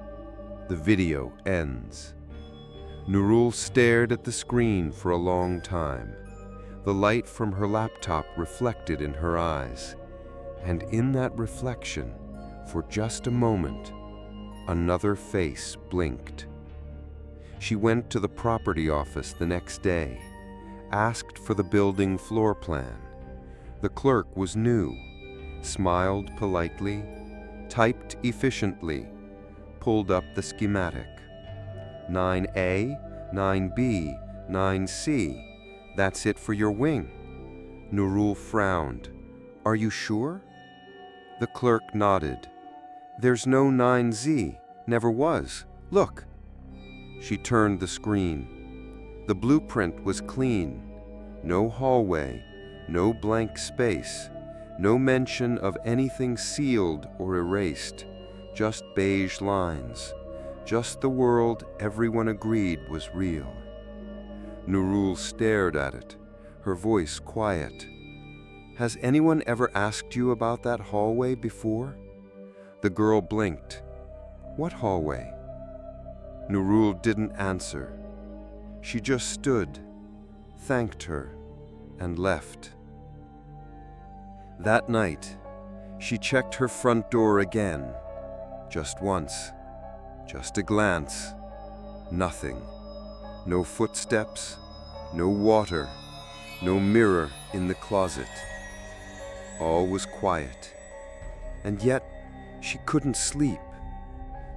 Speaker 3: The video ends. Nurul stared at the screen for a long time. The light from her laptop reflected in her eyes. And in that reflection, for just a moment, another face blinked. She went to the property office the next day, asked for the building floor plan. The clerk was new, smiled politely, typed efficiently, pulled up the schematic. 9A, 9B, 9C. That's it for your wing. Nurul frowned. Are you sure? The clerk nodded. There's no 9Z, never was. Look. She turned the screen. The blueprint was clean. No hallway, no blank space, no mention of anything sealed or erased, just beige lines, just the world everyone agreed was real. Nurul stared at it, her voice quiet. Has anyone ever asked you about that hallway before? The girl blinked. What hallway? Nurul didn't answer. She just stood, thanked her, and left. That night, she checked her front door again. Just once. Just a glance. Nothing. No footsteps, no water, no mirror in the closet. All was quiet. And yet, she couldn't sleep.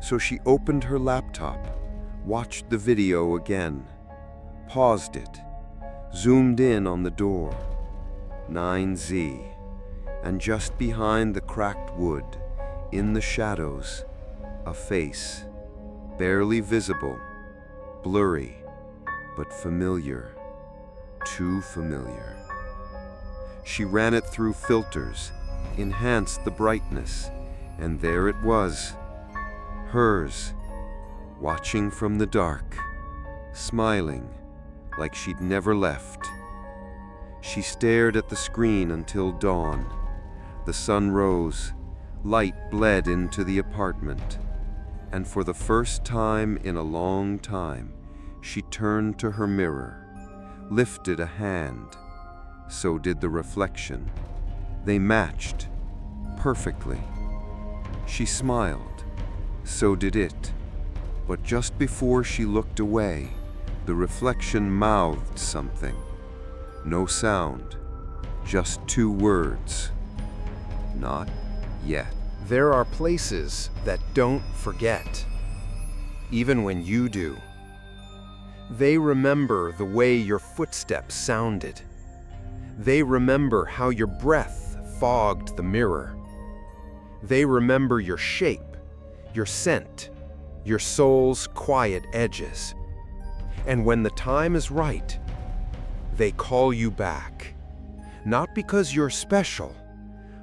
Speaker 3: So she opened her laptop, watched the video again, paused it, zoomed in on the door. 9Z. And just behind the cracked wood, in the shadows, a face, barely visible, blurry, but familiar, too familiar. She ran it through filters, enhanced the brightness, and there it was, hers, watching from the dark, smiling like she'd never left. She stared at the screen until dawn. The sun rose, light bled into the apartment, and for the first time in a long time, she turned to her mirror, lifted a hand. So did the reflection. They matched, perfectly. She smiled, so did it. But just before she looked away, the reflection mouthed something. No sound, just two words. Not yet.
Speaker 1: There are places that don't forget, even when you do. They remember the way your footsteps sounded. They remember how your breath fogged the mirror. They remember your shape, your scent, your soul's quiet edges. And when the time is right, they call you back, not because you're special,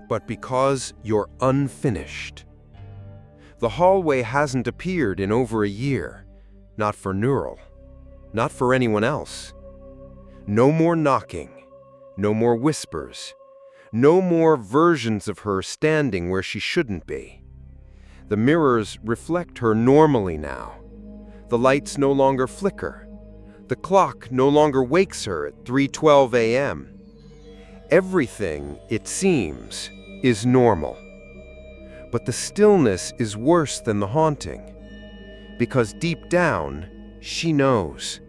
Speaker 1: but because you're unfinished. The hallway hasn't appeared in over a year, not for Nurul, not for anyone else. No more knocking, no more whispers, no more versions of her standing where she shouldn't be. The mirrors reflect her normally now. The lights no longer flicker. The clock no longer wakes her at 3:12 a.m. Everything, it seems, is normal. But the stillness is worse than the haunting, because deep down, she knows.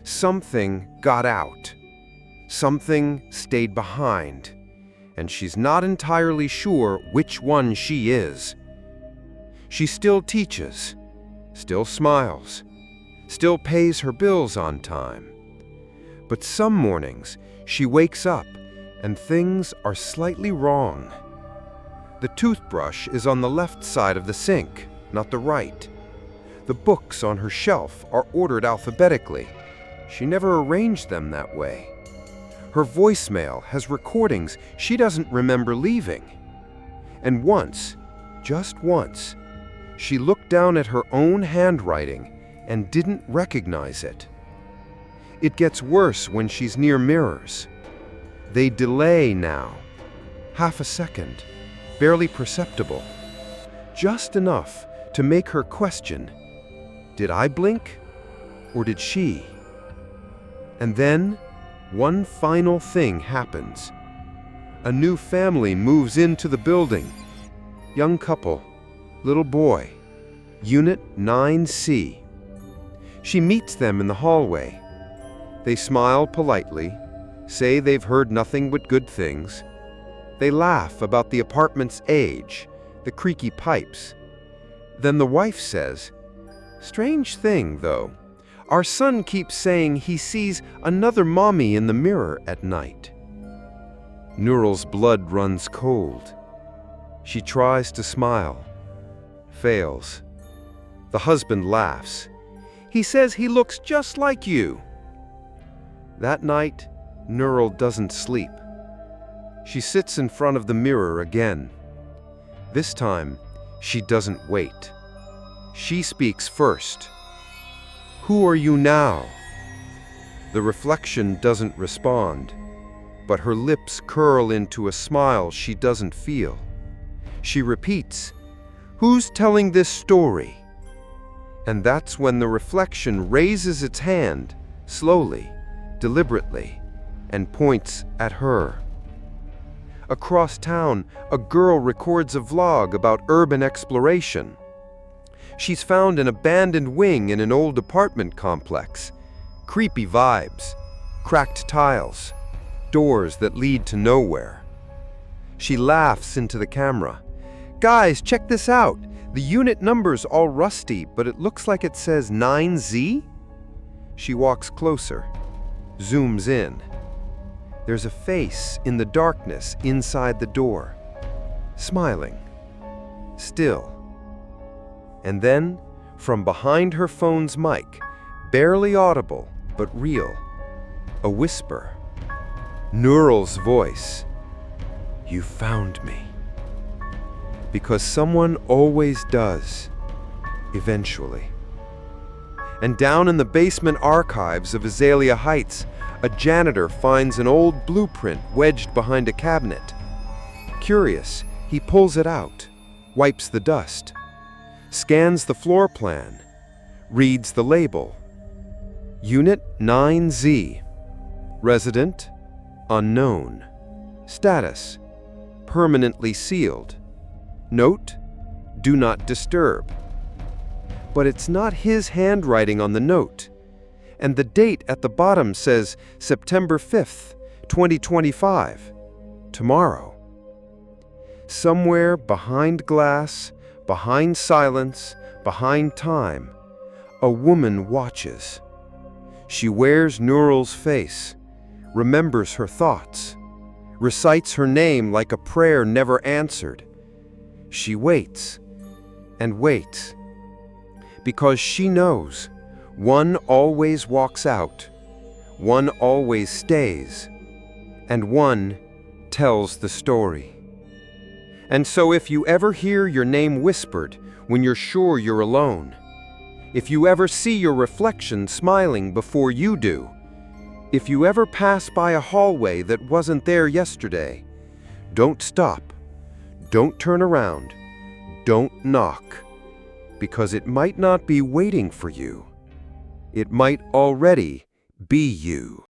Speaker 1: Something got out. Something stayed behind, and she's not entirely sure which one she is. She still teaches, still smiles, still pays her bills on time. But some mornings, she wakes up and things are slightly wrong. The toothbrush is on the left side of the sink, not the right. The books on her shelf are ordered alphabetically. She never arranged them that way. Her voicemail has recordings she doesn't remember leaving. And once, just once, she looked down at her own handwriting and didn't recognize it. It gets worse when she's near mirrors. They delay now, half a second, barely perceptible. just enough to make her question, did I blink or did she? And then, one final thing happens. A new family moves into the building. Young couple, little boy, Unit 9C. She meets them in the hallway. They smile politely, say they've heard nothing but good things. They laugh about the apartment's age, the creaky pipes. Then the wife says, "Strange thing, though. Our son keeps saying he sees another mommy in the mirror at night." Nurul's blood runs cold. She tries to smile. Fails. The husband laughs. "He says he looks just like you." That night, Nurul doesn't sleep. She sits in front of the mirror again. This time, she doesn't wait. She speaks first. "Who are you now?" The reflection doesn't respond, but her lips curl into a smile she doesn't feel. She repeats, "Who's telling this story?" And that's when the reflection raises its hand, slowly, deliberately, and points at her. Across town, a girl records a vlog about urban exploration. She's found an abandoned wing in an old apartment complex. Creepy vibes, cracked tiles, doors that lead to nowhere. She laughs into the camera. "Guys, check this out. The unit number's all rusty, but it looks like it says 9Z?" She walks closer, zooms in. There's a face in the darkness inside the door, smiling, still. And then, from behind her phone's mic, barely audible but real, a whisper. Nurul's voice. "You found me." Because someone always does, eventually. And down in the basement archives of Azalea Heights, a janitor finds an old blueprint wedged behind a cabinet. Curious, he pulls it out, wipes the dust, scans the floor plan, reads the label. Unit 9Z. Resident, unknown. Status, permanently sealed. Note, do not disturb. But it's not his handwriting on the note. And the date at the bottom says September 5th, 2025, tomorrow. Somewhere behind glass, behind silence, behind time, a woman watches. She wears Nurul's face, remembers her thoughts, recites her name like a prayer never answered. She waits and waits, because she knows one always walks out, one always stays, and one tells the story. And so if you ever hear your name whispered when you're sure you're alone, if you ever see your reflection smiling before you do, if you ever pass by a hallway that wasn't there yesterday, don't stop, don't turn around, don't knock, because it might not be waiting for you. It might already be you.